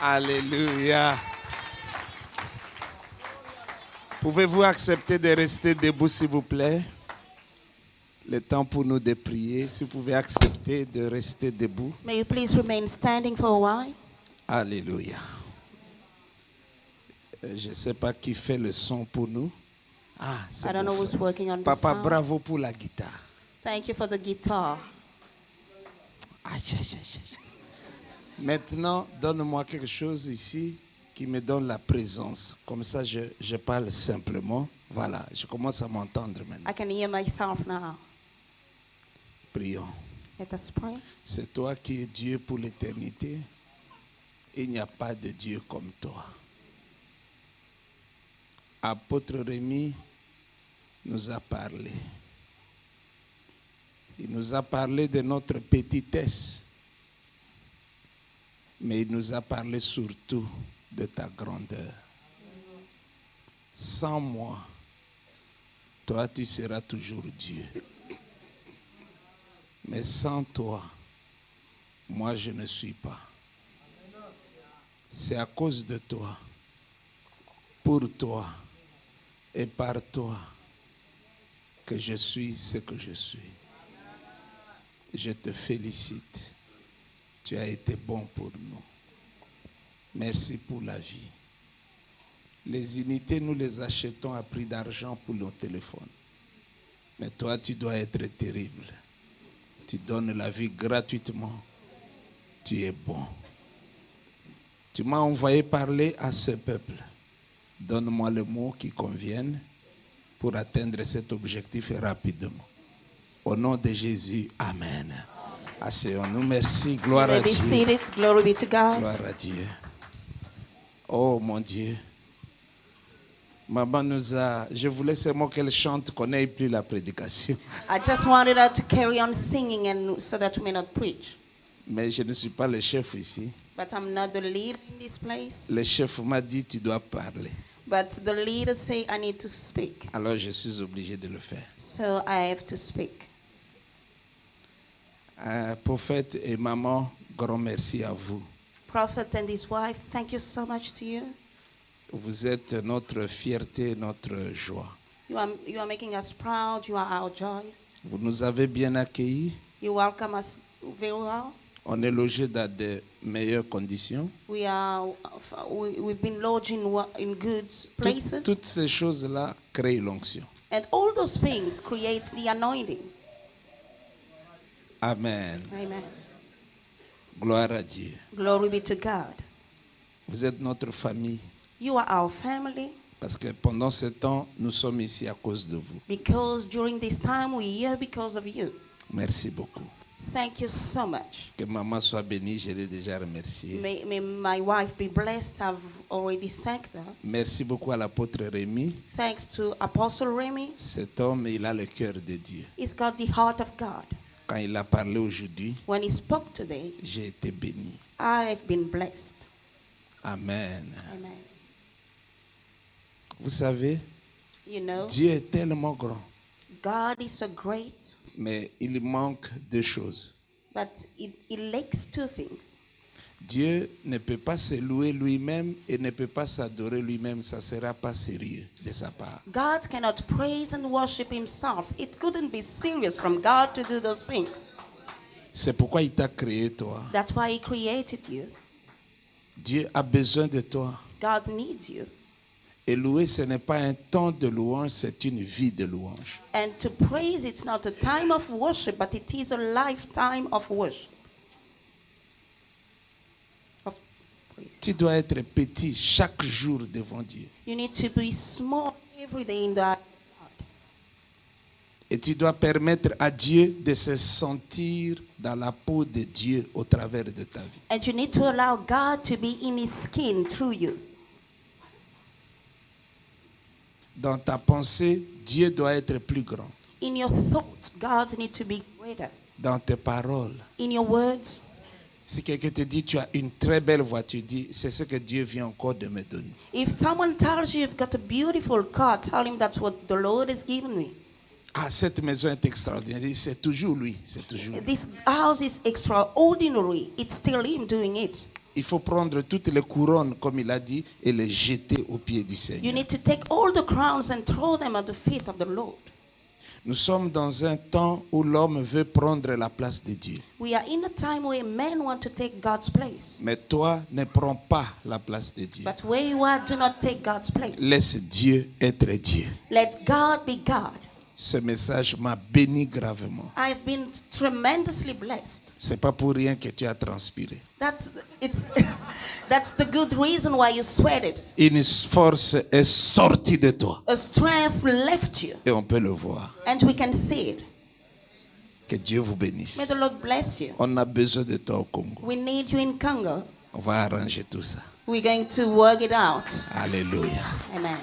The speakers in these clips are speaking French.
Alléluia. Pouvez-vous accepter de rester debout, s'il vous plaît? Le temps pour nous de prier. Si vous pouvez accepter de rester debout. May you please remain standing for a while? Alléluia. Je ne sais pas qui fait le son pour nous. Ah, I c'est don't know bon. who's working on the Papa, sound. bravo pour la guitare. Thank you for the guitar. Aïe, aïe, aïe, aïe. Maintenant, donne-moi quelque chose ici qui me donne la présence. Comme ça, je parle simplement. Voilà, je commence à m'entendre maintenant. I can hear myself now. Prions. Let us pray. C'est toi qui es Dieu pour l'éternité. Il n'y a pas de Dieu comme toi. Apôtre Rémi nous a parlé. Il nous a parlé de notre petitesse. Mais il nous a parlé surtout de ta grandeur. Sans moi, toi tu seras toujours Dieu. Mais sans toi, moi je ne suis pas. C'est à cause de toi, pour toi et par toi que je suis ce que je suis. Je te félicite. Tu as été bon pour nous. Merci pour la vie. Les unités, nous les achetons à prix d'argent pour nos téléphones. Mais toi, tu dois être terrible. Tu donnes la vie gratuitement. Tu es bon. Tu m'as envoyé parler à ce peuple. Donne-moi le mot qui convienne pour atteindre cet objectif rapidement. Au nom de Jésus, Amen. Asseyons-nous, merci, gloire You à may be Dieu. seated. Glory be to God. Gloire à Dieu. Oh mon Dieu. Maman je voulais seulement qu'elle chante, qu'on n'ait plus la prédication. I just wanted her to carry on singing and so that we may not preach. Mais je ne suis pas le chef ici. But I'm not the leader in this place. Le chef m'a dit, tu dois parler. But the leader say I need to speak. Alors je suis obligé de le faire. So I have to speak. Prophète et maman, grand merci à vous. Prophet and his wife, thank you so much to you. Vous êtes notre fierté, notre joie. You are making us proud. You are our joy. Vous nous avez bien accueillis. You welcome us very well. On est logé dans de meilleures conditions. We've been lodged in good places. Toutes ces choses-là créent l'onction. And all those things create the anointing. Amen. Amen. Gloire à Dieu. Glory be to God. Vous êtes notre famille. You are our family. Parce que pendant ce temps, nous sommes ici à cause de vous. Because during this time we're here because of you. Merci beaucoup. Thank you so much. Que maman soit bénie, je l'ai déjà remercié. May my wife be blessed. I've already thanked her. Merci beaucoup à l'apôtre Rémi. Thanks to Apostle Remy. Cet homme, il a le cœur de Dieu. He's got the heart of God. Quand il a parlé aujourd'hui, When he spoke today, j'ai été béni. I've been blessed. Amen. Amen. Vous savez, You know, Dieu est tellement grand, God is so great, mais il manque deux choses. but it lacks two things. Dieu ne peut pas se louer lui-même et ne peut pas s'adorer lui-même. Ça ne sera pas sérieux de sa part. God cannot praise and worship himself. It couldn't be serious from God to do those things. C'est pourquoi il t'a créé, toi. That's why he created you. Dieu a besoin de toi. God needs you. Et louer, ce n'est pas un temps de louange, c'est une vie de louange. And to praise, it's not a time of worship, but it is a lifetime of worship. Of praise. Tu dois être petit chaque jour devant Dieu. You need to be small every day in the Et tu dois permettre à Dieu de se sentir dans la peau de Dieu au travers de ta vie. and you need to allow God to be in his skin through you. Dans ta pensée, Dieu doit être plus grand. In your thoughts, God needs to be greater. Dans tes paroles. In your words, Si quelqu'un te dit tu as une très belle voiture, dis c'est ce que Dieu vient encore de me donner. if someone tells you you've got a beautiful car, tell him that's what the Lord has given me. Ah, cette maison est extraordinaire. C'est toujours lui. C'est toujours lui. This house is extraordinary. It's still him doing it. Il faut prendre toutes les couronnes, comme il a dit, et les jeter aux pieds du You Seigneur. need to take all the crowns and throw them at the feet of the Lord. Nous sommes dans un temps où l'homme veut prendre la place de Dieu. We are in a time where men want to take God's place. Mais toi, ne prends pas la place de Dieu. But where you are, do not take God's place. Laisse Dieu être Dieu. Let God be God. Ce message m'a béni gravement. I've been tremendously blessed. C'est pas pour rien que tu as transpiré. That's the good reason why you sweated. Une force est sortie de toi. A strength left you, Et on peut le voir. and we can see it. Que Dieu vous bénisse. May the Lord bless you. On a besoin de toi au Congo. We need you in Congo. On va arranger tout ça. We're going to work it out. Alléluia. Amen.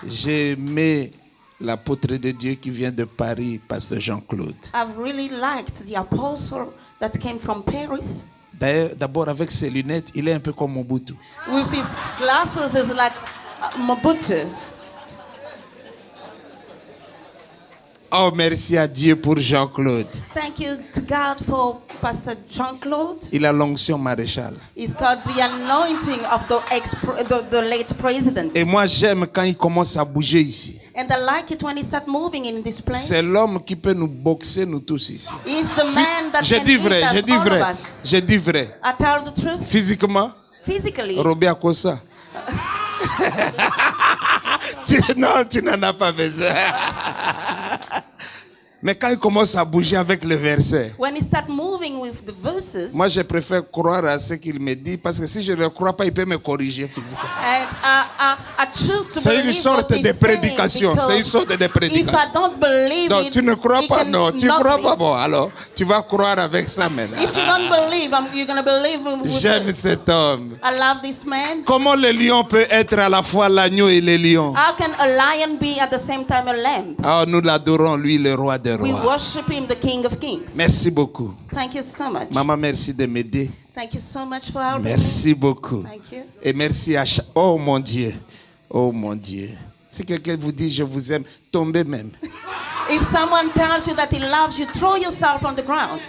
J'ai aimé l'apôtre de Dieu qui vient de Paris, Pasteur Jean-Claude. I've really liked the apostle that came from Paris. D'ailleurs, d'abord avec ses lunettes, il est un peu comme Mobutu. With his glasses, is like Mobutu. Oh, merci à Dieu pour Jean-Claude. Thank you to God for Pastor Jean-Claude. Il a l'onction maréchal. He's got the anointing of the late president. Et moi, j'aime quand il commence à bouger ici. And I like it when he starts moving in this place. C'est l'homme qui peut nous boxer, nous tous ici. He's the man that J'ai can dit eat vrai, us, j'ai dit all vrai, of us. j'ai dit vrai. I tell the truth. Physiquement, Physically, Robé Akosa. Non, tu n'en as pas besoin. Mais quand il commence à bouger avec le verset, when he starts moving with the verses, moi je préfère croire à ce qu'il me dit parce que si je ne le crois pas, il peut me corriger physiquement. and I choose to C'est une believe sorte what he's de saying, prédication. C'est une because sorte de if prédication. I don't believe Donc it, tu ne crois he pas, can non, tu ne knock crois me. pas, bon, alors tu vas croire avec ça maintenant. If you don't believe, you're going to believe with J'aime this. cet homme. I love this man. Comment le lion peut être à la fois l'agneau et le lion? How can a lion be at the same time a lamb? Ah, nous l'adorons, lui, le roi des We rois. worship him, the King of Kings. Merci beaucoup. Thank you so much. Maman, merci de m'aider. Thank you so much for helping Merci beaucoup. me. Thank you. Et merci à chaque... Oh mon Dieu. Oh mon Dieu. Si quelqu'un vous dit je vous aime, tombez même. If someone tells you that he loves you, throw yourself on the ground.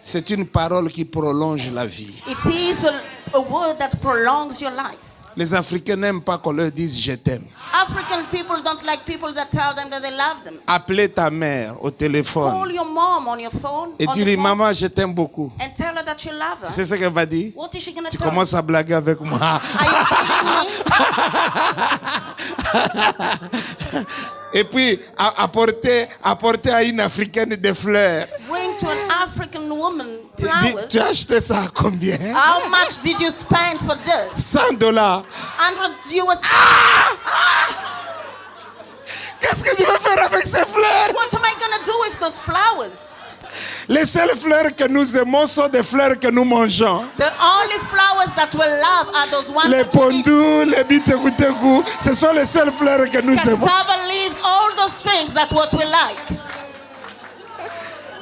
C'est une parole qui prolonge la vie. It is a word that prolongs your life. Les Africains n'aiment pas qu'on leur dise je t'aime. African people don't like people that tell them that they love them. Appelez ta mère au Call téléphone your mom on your phone. et on tu the dis phone, maman je t'aime beaucoup. and tell her that you love Tu her. sais ce qu'elle va dire? What is she gonna Tu tell commences à blaguer avec moi. Are you kidding me? Et puis apporter à une Africaine des fleurs. Bring to an African woman Dis, flowers. tu as acheté ça à combien? How much did you spend for this? $100. 100 US. Qu'est-ce que tu veux faire avec ces fleurs? What am I gonna do with those flowers? Les seules fleurs que nous aimons sont des fleurs que nous mangeons. The only flowers that we love are those ones Les that we eat. pondous, les bitekutegu, ce sont les seules fleurs que nous aimons. Cassava leaves, all those things, that's what we like.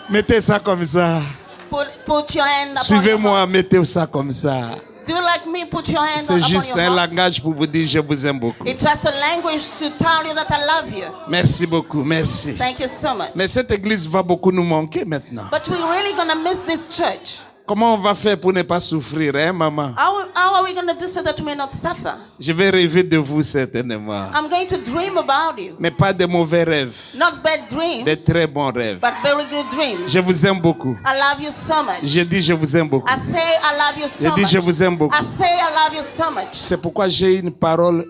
Mettez ça comme ça. Put your hand upon your Suivez-moi, heart. mettez ça comme ça. Do like me, put your hand C'est upon juste your un heart. langage pour vous dire je vous aime beaucoup. It's just a language to tell you that I love you. Merci beaucoup, merci. Thank you so much. Mais cette église va beaucoup nous manquer maintenant. But we're really gonna miss this church. Comment on va faire pour ne pas souffrir, hein, maman? How are we gonna do so that we may not suffer? Je vais rêver de vous certainement. I'm going to dream about you. Mais pas de mauvais rêves, Not bad de dreams, très bons rêves. but very good dreams. Je vous aime beaucoup. I love you so much. Je dis je vous aime beaucoup. I say I love you Je so dis je much. vous aime beaucoup. I say I love you so much. C'est pourquoi j'ai une parole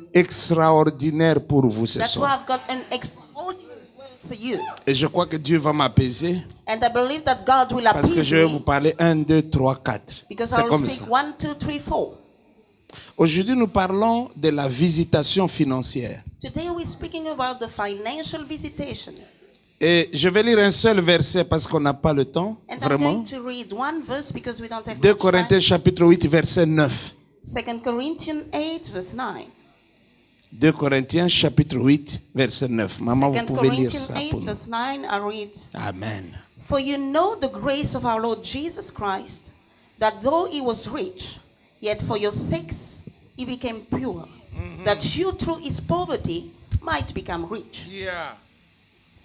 extraordinaire pour vous ce That's why soir. I've got an extraordinary word for you. Et je crois que Dieu va m'apaiser And I believe that God will parce que appease je vais vous me parler 1, 2, 3, 4. because I C'est will comme ça. speak 1, 2, 3, 4. Aujourd'hui, nous parlons de la visitation financière. Today we're speaking about the financial visitation. Et je vais lire un seul verset parce qu'on n'a pas le temps, And I'm vraiment. going to read one verse because we don't have 2 much Corinthiens time. chapitre 8, verset 9. 2 Corinthians 8, verse 9. 2 Corinthiens chapitre 8, verset 9. Maman, vous 2 pouvez lire Corinthians ça 8, pour nous. verse 9, I read, Amen. For you know the grace of our Lord Jesus Christ, that though he was rich, yet for your sakes he became poor, that you through his poverty might become rich. Yeah.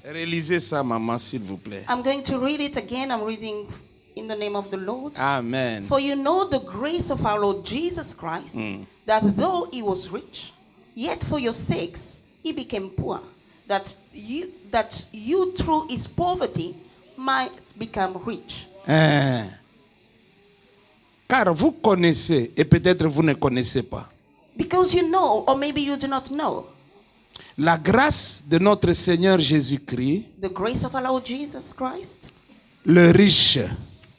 Relisez ça, maman, s'il vous plaît. I'm going to read it again. I'm reading in the name of the Lord. Amen. For you know the grace of our Lord Jesus Christ, that though he was rich, yet for your sakes he became poor, that you through his poverty might become rich. Car vous connaissez, et peut-être vous ne connaissez pas, Because you know, or maybe you do not know, la grâce de notre Seigneur Jésus-Christ, the grace of our Lord Jesus Christ, le riche,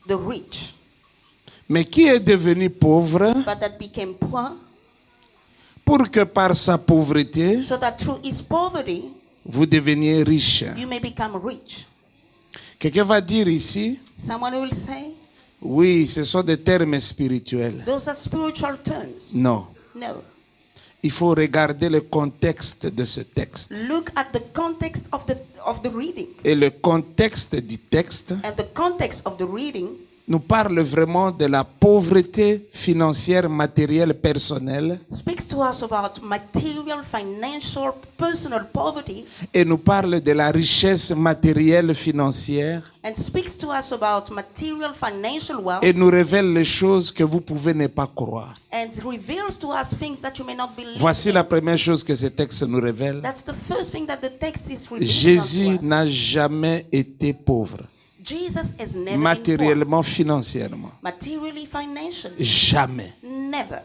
the rich, mais qui est devenu pauvre but that became poor, pour que par sa pauvreté, so that through his poverty vous deveniez riche. you may become rich. Quelqu'un va dire ici, Someone will say, oui, ce sont des termes spirituels. those are spiritual terms. Non. No. Il faut regarder le contexte de ce texte. Look at the context of the reading. Et le contexte du texte And the context of the reading nous parle vraiment de la pauvreté financière, matérielle, personnelle, speaks to us about material, financial, personal poverty, et nous parle de la richesse matérielle, financière, and speaks to us about material, financial wealth, et nous révèle les choses que vous pouvez ne pas croire. and reveals to us things that you may not believe. Voici in. la première chose que ce texte nous révèle. That's the first thing that the text is revealing Jésus unto us. n'a jamais été pauvre, Jesus has never been poor. matériellement, financièrement. Materially, financially. Jamais. Never.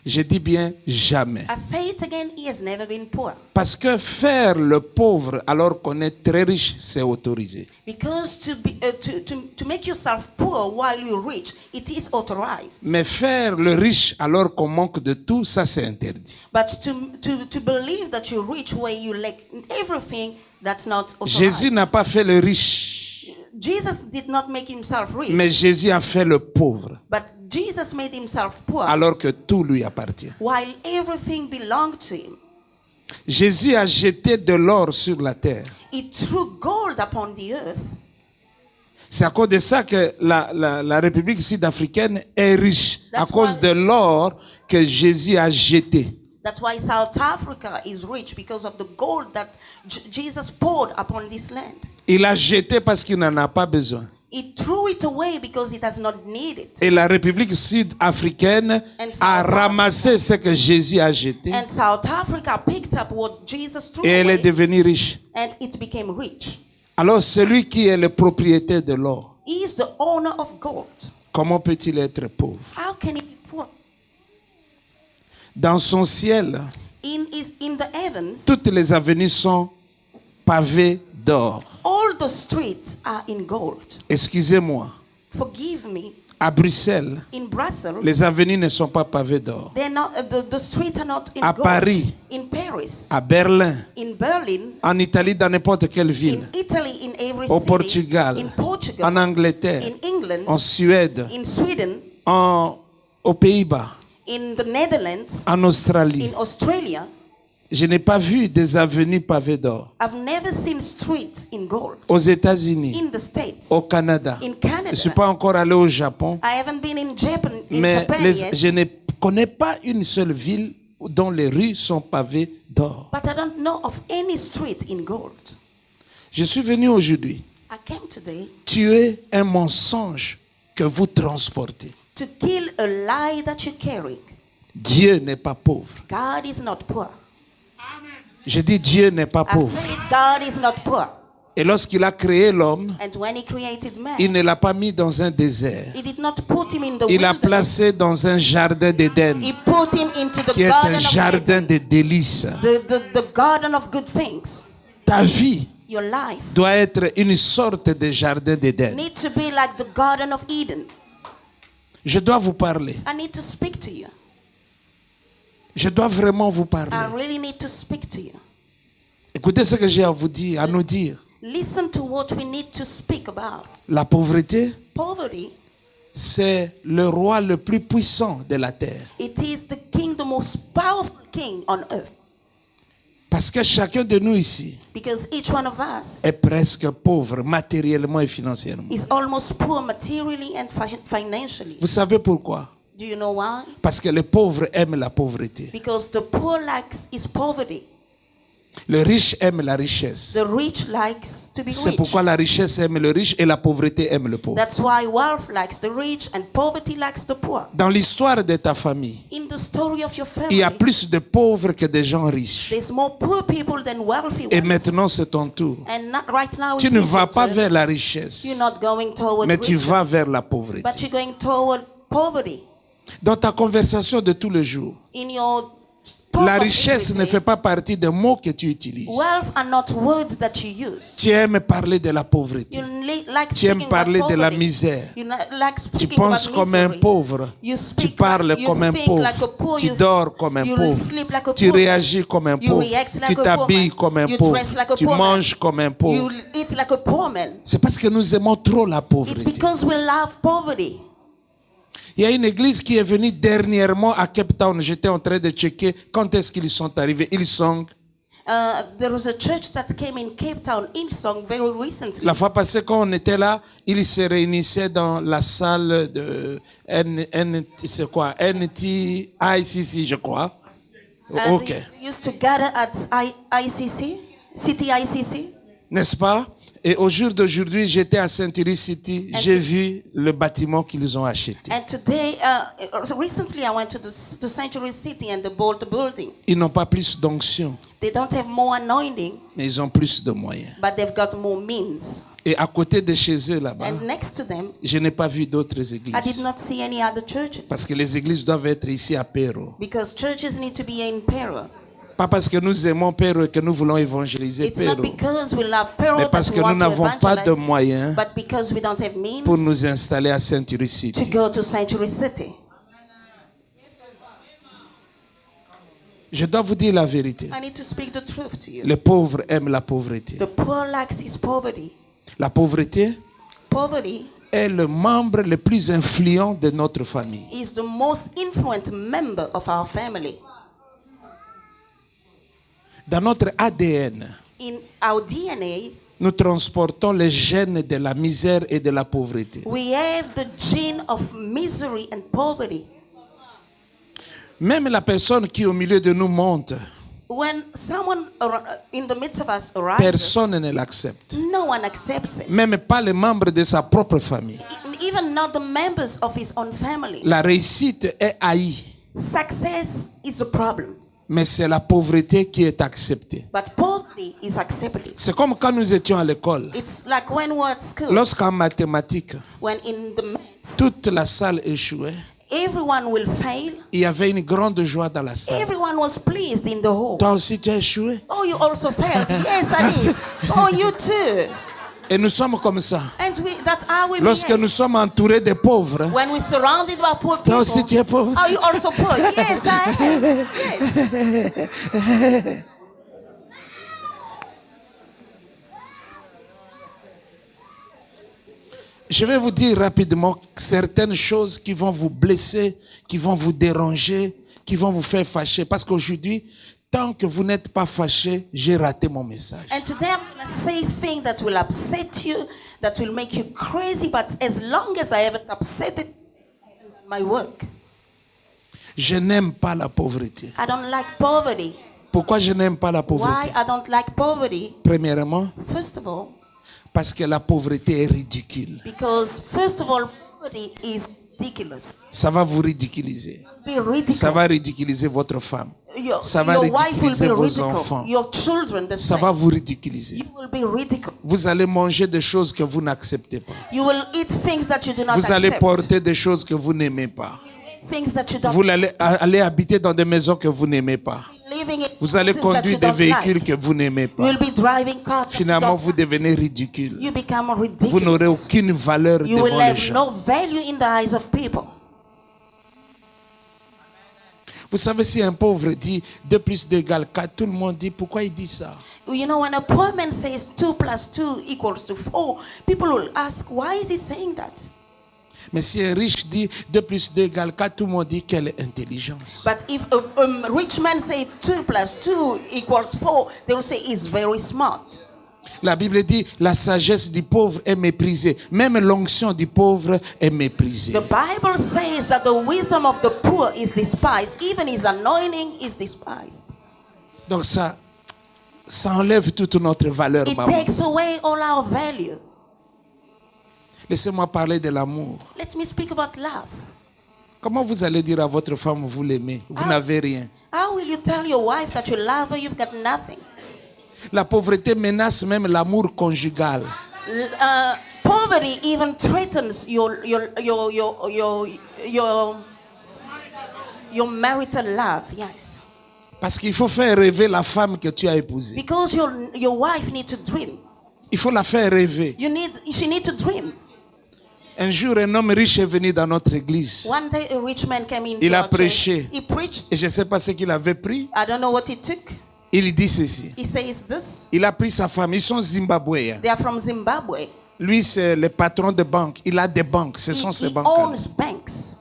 Je dis bien jamais. I say it again, he has never been poor. Parce que faire le pauvre alors qu'on est très riche, c'est autorisé. Because to make yourself poor while you're rich, it is authorized. Mais faire le riche alors qu'on manque de tout, ça c'est interdit. But to believe that you're rich where you lack everything, that's not authorized. Jésus n'a pas fait le riche, Jesus did not make himself rich, mais Jésus a fait le pauvre but Jesus made himself poor alors que tout lui appartient. while everything belonged to him. Jésus a jeté de l'or sur la terre. He threw gold upon the earth. C'est à cause de ça que la République sud-africaine est riche, à That's cause why- de l'or que Jésus a jeté. That's why South Africa is rich, because of the gold that Jesus poured upon this land. Il a jeté parce qu'il n'en a pas besoin. He threw it away because he does not need it. Et la République sud-africaine a ramassé ce que Jésus a jeté And South Africa picked up what Jesus threw et elle est away, devenue riche. and it became rich. Alors celui qui est le propriétaire de l'or, He is the owner of gold. comment peut-il être pauvre? How can he be poor? Dans son ciel, In the heavens, toutes les avenues sont pavées d'or. all the streets are in gold. Excusez-moi, Forgive me. à Bruxelles, In Brussels, les avenues ne sont pas pavées d'or. they're not. The streets are not in À gold. Paris. In Paris, À Berlin, in Berlin, en Italie, dans n'importe quelle ville, in Italy, in every au city, Portugal, in Portugal, en Angleterre, in England, en Suède, in Sweden, aux Pays-Bas, in the Netherlands, en Australie. in Australia. Je n'ai pas vu des avenues pavées d'or. I've never seen streets in gold. Aux États-Unis, In the States, au Canada. in Je Canada. ne suis pas encore allé au Japon, I haven't been in Japan, mais yet, je ne connais pas une seule ville dont les rues sont pavées d'or. but I don't know of any street in gold. Je suis venu aujourd'hui I came today tuer un mensonge que vous transportez. to kill a lie that you carry. Dieu n'est pas pauvre. God is not poor. Je dis Dieu n'est pas I pauvre. say God is not poor. Et lorsqu'il a créé l'homme, And when he created man, il ne l'a pas mis dans un désert. he did not put him in the Il l'a wilderness. placé dans un jardin d'Éden, He put him into the qui est garden un of jardin Eden, de délices. the garden of good things. Ta vie Your life doit être une sorte de jardin d'Éden. need to be like the garden of Eden. Je dois vous parler. I need to speak to you. Je dois vraiment vous I parler. really need to speak to you. Écoutez ce que j'ai à vous dire, à nous dire. Listen to what we need to speak about. La pauvreté, Poverty, c'est le roi le plus puissant de la terre. it is the king, the most powerful king on earth. Parce que chacun de nous ici Because each one of us est presque pauvre matériellement et financièrement. is almost poor materially and financially. Vous savez pourquoi? Do you know why? Parce que les pauvres aiment la pauvreté. Because the poor likes his poverty. Le riche aime la richesse. The rich likes to be C'est rich. pourquoi la richesse aime le riche et la pauvreté aime le pauvre. That's why wealth likes the rich and poverty likes the poor. Dans l'histoire de ta famille, In the story of your il y a family, plus de pauvres que de gens riches. there's more poor people than wealthy Et ones. maintenant, c'est ton tour. And not right now Tu it ne is vas your pas turn. vers la richesse, You're not going toward mais tu riches, vas vers la pauvreté. but you're going toward poverty. Dans ta conversation de tous les jours, In your talk la of richesse ne everyday, fait pas partie des mots que tu utilises. wealth are not words that you use. Tu aimes parler de la pauvreté. You like Tu aimes speaking parler about de la poverty. misère. You like Tu speaking penses about comme un misery. pauvre. You Tu speak parles like, you comme un think pauvre. like a poor. Tu You- dors comme un you pauvre. sleep like a Tu poor. réagis comme un You pauvre. react like Tu a poor t'habilles man. comme un You pauvre. dress like a Tu poor man. manges comme un You pauvre. eat like a poor man. C'est parce que nous aimons trop la It's pauvreté. because we love poverty. Il y a une église qui est venue dernièrement à Cape Town. J'étais en train de checker quand est-ce qu'ils sont arrivés. Ils sont. There was a church that came in Cape Town, Hillsong, very recently. La fois passée, quand on était là, ils se réunissaient dans la salle de c'est quoi? NTICC, je crois. Ok. They used to gather at ICC, City ICC. N'est-ce pas? Et au jour d'aujourd'hui, j'étais à Century City. J'ai vu le bâtiment qu'ils ont acheté. And today, recently I went to Sanctuary City and they bought the building. Ils n'ont pas plus d'onction, They don't have more anointing, mais ils ont plus de moyens. but they've got more means. Et à côté de chez eux, là-bas, And next to them, je n'ai pas vu d'autres I did églises. not see any other churches. Parce que les églises doivent être ici à Péro. Because churches need to be in Pero. Pas parce que nous aimons Péro et que nous voulons évangéliser It's not Péro. because we love Pero Mais parce that que we nous want to n'avons pas de evangelize, moyens but because we don't have means pour nous installer à Century to City. go to Sanctuary City. Je dois vous dire la vérité. I need to speak the truth to you. Les pauvres aiment la pauvreté. The poor likes his poverty. La pauvreté Poverty est le membre le plus influent de notre famille. is the most influent member of our family. Dans notre ADN, In our DNA, nous transportons les gènes de la misère et de la pauvreté. we have the gene of misery and poverty. Même la personne qui au milieu de nous monte, When someone in the midst of us arises, personne ne l'accepte. no one accepts it. Même pas les membres de sa propre famille. Even not the members of his own family. La réussite est haïe, Success is a problem, mais c'est la pauvreté qui est acceptée. but poverty is accepted. C'est comme quand nous étions à l'école. It's like when we're at school, Lorsqu'en mathématiques, when in the maths, toute la salle échouait, everyone will fail. il y avait une grande joie dans la salle. Everyone was pleased in the hall. Toi aussi, tu as échoué. Oh, you also failed. Yes, I did. Oh, you too. Et nous sommes comme ça. And that's how we Lorsque behave. nous sommes entourés de pauvres, When we're surrounded by poor toi people. aussi tu es pauvre. Oh, you also poor. Yes, I am. Yes. Je vais vous dire rapidement certaines choses qui vont vous blesser, qui vont vous déranger, qui vont vous faire fâcher. Parce qu'aujourd'hui, tant que vous n'êtes pas fâché, j'ai raté mon message. And today I'm going to say things that will upset you, that will make you crazy, but as long as I haven't upset it, my work. Je n'aime pas la pauvreté. I don't like poverty. Pourquoi je n'aime pas la Why pauvreté? I don't like poverty? Premièrement, First of all, parce que la pauvreté est ridicule. because first of all, poverty is ridiculous. Ça va vous ridiculiser. Be ridiculous. Ça va ridiculiser votre femme. Ça va Your wife will ridiculiser be vos ridiculed. enfants. Your children, the Ça same. va vous ridiculiser. You will be ridiculed. Vous allez manger des choses que vous n'acceptez pas. You will eat things that you do not Vous allez accept. porter des choses que vous n'aimez pas. Things that you don't Vous allez habiter dans des maisons que vous n'aimez pas. living in Vous allez places that conduire you des don't véhicules like. que vous n'aimez You pas. will be driving cars. that you Finalement, don't vous devenez ridicule. You become Vous ridiculous. n'aurez aucune valeur You devant will les have gens. no value in the eyes of people. Vous savez, si un pauvre dit 2 plus 2 égale 4, tout le monde dit pourquoi il dit ça? You know, when a poor man says 2 plus 2 equals to 4, people will ask, why is he saying that? Mais si un riche dit 2 plus 2 égale 4, tout le monde dit quelle intelligence. But if a rich man say 2 plus 2 equals 4, they will say he's very smart. La Bible dit la sagesse du pauvre est méprisée. Même l'onction du pauvre est méprisée. The Bible says that the wisdom of the poor is despised. Even his anointing is despised. Donc ça, Ça enlève toute notre valeur, It maman. takes away all our value. Laissez-moi parler de l'amour. Let me speak about love. Comment vous allez dire à votre femme, vous l'aimez? Vous n'avez rien. How will you tell your wife that you love her? You've got nothing. La pauvreté menace même l'amour conjugal. Poverty even threatens your marital love. Yes. Parce qu'il faut faire rêver la femme que tu as épousée. Because your wife needs to dream. Il faut la faire rêver. She needs to dream. Un jour, un homme riche est venu dans notre église. One day a rich man came into Il a our church. prêché. He preached. Et je ne sais pas ce qu'il avait pris. I don't know what he took. Il dit ceci. He says this. Il a pris sa femme. Ils sont zimbabwéens. They are from Zimbabwe. Lui, c'est le patron de banque. Il a des banques. Ce sont ses He banques. owns banks.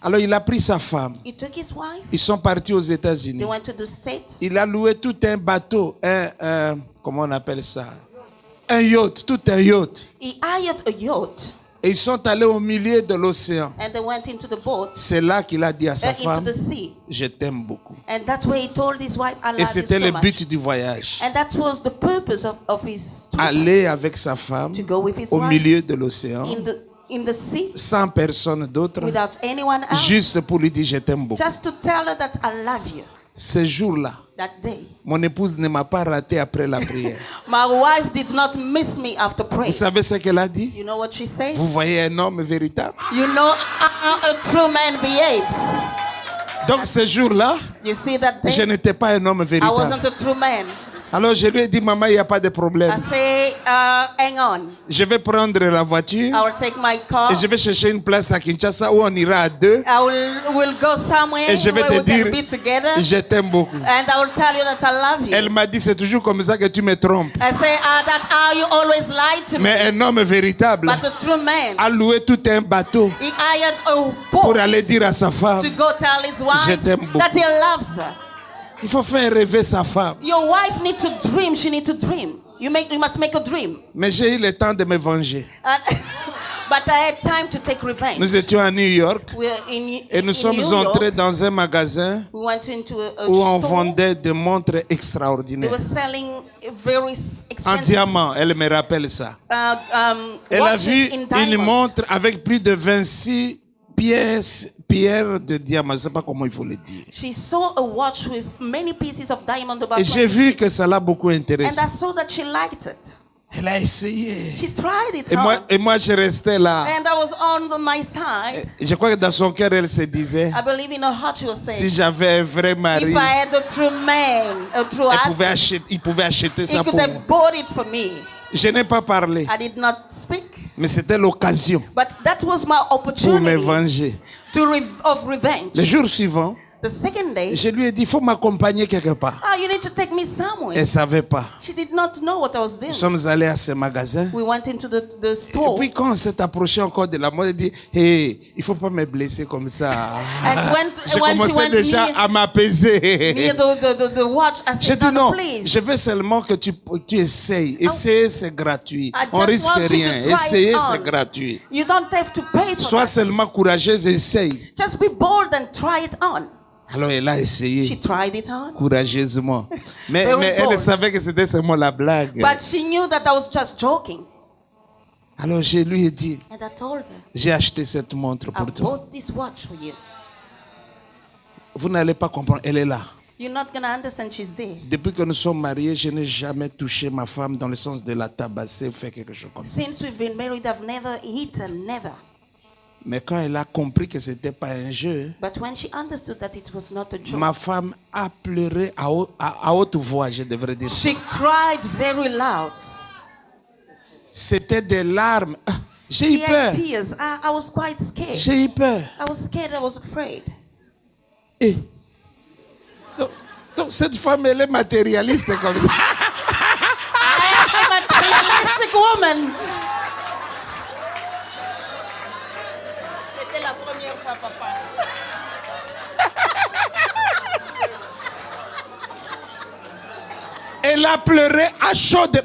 Alors, il a pris sa femme. He took his wife. Ils sont partis aux They États-Unis. went to the States. Il a loué tout un bateau. Comment on appelle ça? Un yacht. Tout un yacht. He hired a yacht. Et ils sont allés au milieu de l'océan. And they went into the boat. C'est là qu'il a dit à sa Into femme, the sea. je t'aime beaucoup. And that's where he told his wife, I love Et you c'était so le much. but du voyage. And that was the purpose of his trip. Aller avec sa femme To go with his au wife milieu de l'océan, in the sea sans personne d'autre, without anyone else. juste pour lui dire je t'aime beaucoup. Just to tell her that I love you. Ce jour-là, That day. mon épouse ne m'a pas raté après la prière. My wife did not miss me after Vous praying. savez ce qu'elle a dit? You know what she said? Vous voyez un homme véritable. You know how a true man behaves. Donc ce jour-là, You see that je day? n'étais pas un homme I véritable. wasn't a true man. Alors je lui ai dit, maman, il n'y a pas de problème. I say, hang on. Je vais prendre la voiture I will take my car. et je vais chercher une place à Kinshasa où on ira à deux. I will go somewhere Et je vais where te we can dire, be together. je t'aime beaucoup. And I will tell you that I love you. Elle m'a dit, c'est toujours comme ça que tu me trompes. I say, that's how you always lie to me. Mais un homme véritable But a true man, a loué tout un bateau he hired a pour boat aller dire à sa femme, to go tell his Je wife t'aime beaucoup. that he loves her. il faut faire rêver sa femme. Your wife needs to dream. She needs to dream. You must make a dream. Mais j'ai eu le temps de me venger. But I had time to take revenge. Nous étions à New York We're et nous sommes New York. entrés dans un magasin We went into a où on store. vendait des montres They extraordinaires. were selling very En expensive diamant, elle me rappelle ça. Elle a watches vu in une diamonds. montre avec plus de 26 pierres de diamant. Je ne sais pas comment il faut le dire. She saw a watch with many pieces of diamond about Et j'ai vu 26. que ça l'a beaucoup intéressé. And I saw that she liked it. Elle a essayé. She tried it Et moi, je restais là. and I was on my side. Je crois que dans son cœur, elle se disait, I believe in her heart she was saying, si j'avais un vrai mari, if I had a true man, a true il pouvait acheter he ça could pour moi. have bought it for me. Je n'ai pas parlé, I did not speak, mais c'était l'occasion but that was my pour me opportunity venger. of revenge. Le jour suivant, The second day, je lui ai dit, il faut m'accompagner quelque part. you need to take me somewhere. Elle ne savait pas. She did not know what I was doing. Nous sommes allés à ce magasin. We went into the Et store. puis quand on s'est approché encore de la mode, elle dit, hey, il ne faut pas me blesser comme ça. And when Je she commençais went déjà near à m'apaiser. the watch, I J'ai said, dit no, non, please. je veux seulement que tu essayes. Essayer, c'est gratuit. I On just risque want you to rien. try it Essayer, on. c'est gratuit. You don't have to pay for Sois that. seulement courageuse et essaye. Just be bold and try it on. Alors elle a essayé She tried it on. courageusement. Mais Very elle bold. savait que c'était seulement la blague. But she knew that I was just joking. Alors je lui ai dit, And I told her, j'ai acheté cette montre I pour toi. bought this watch for you. Vous n'allez pas comprendre, elle est là. You're not going to understand she's there. Depuis que nous sommes mariés, je n'ai jamais touché ma femme dans le sens de la tabasser ou faire quelque chose comme ça. Since we've been married, I've never hit her, never. Mais quand elle a compris que ce n'était pas un jeu, But when she understood that it was not a joke, ma femme a pleuré à haute voix, je devrais dire. she cried very loud. C'était des larmes. Ah, j'ai eu She peur. had tears. I was quite scared. J'ai eu peur. I was scared. I was afraid. Et donc, cette femme, elle est matérialiste comme ça. I am a materialistic woman. C'était la première fois, papa. Elle a pleuré à chaudes.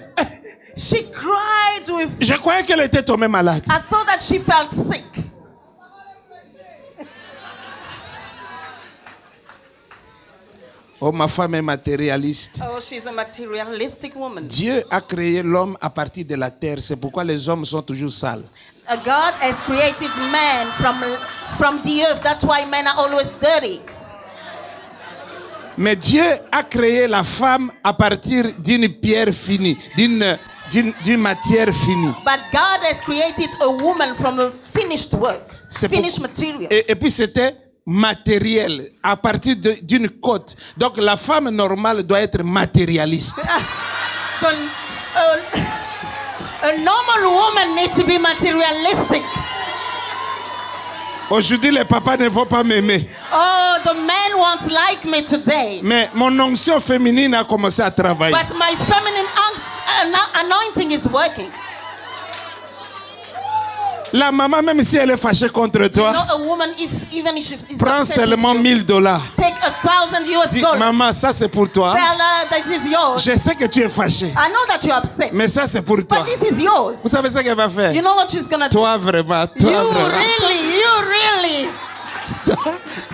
She cried with. Je croyais qu'elle était tombée malade. I thought that she felt sick. Oh, ma femme est matérialiste. Oh, she's a materialistic woman. Dieu a créé l'homme à partir de la terre. C'est pourquoi les hommes sont toujours sales. God has created man from the earth. That's why men are always dirty. Mais Dieu a créé la femme à partir d'une pierre finie, d'une matière finie. But God has created a woman from a finished work, finished material. Et puis c'était matériel, à partir d'une côte. Donc la femme normale doit être matérialiste. A normal woman needs to be materialistic. Aujourd'hui, les papas ne vont pas m'aimer. Oh, the men won't like me today. Mais mon onction féminine a commencé à travailler. But my feminine anointing is working. La maman, même si elle est fâchée contre toi, a woman, even if she's prends seulement $1000. Take $1,000 Dis, maman, ça c'est pour toi. Tell her that is yours. Je sais que tu es fâché. I know that you're upset. Mais ça c'est pour toi. But this is yours. Vous savez ce qu'elle va faire? You know what she's gonna do? Toi vraiment, toi vraiment. You really.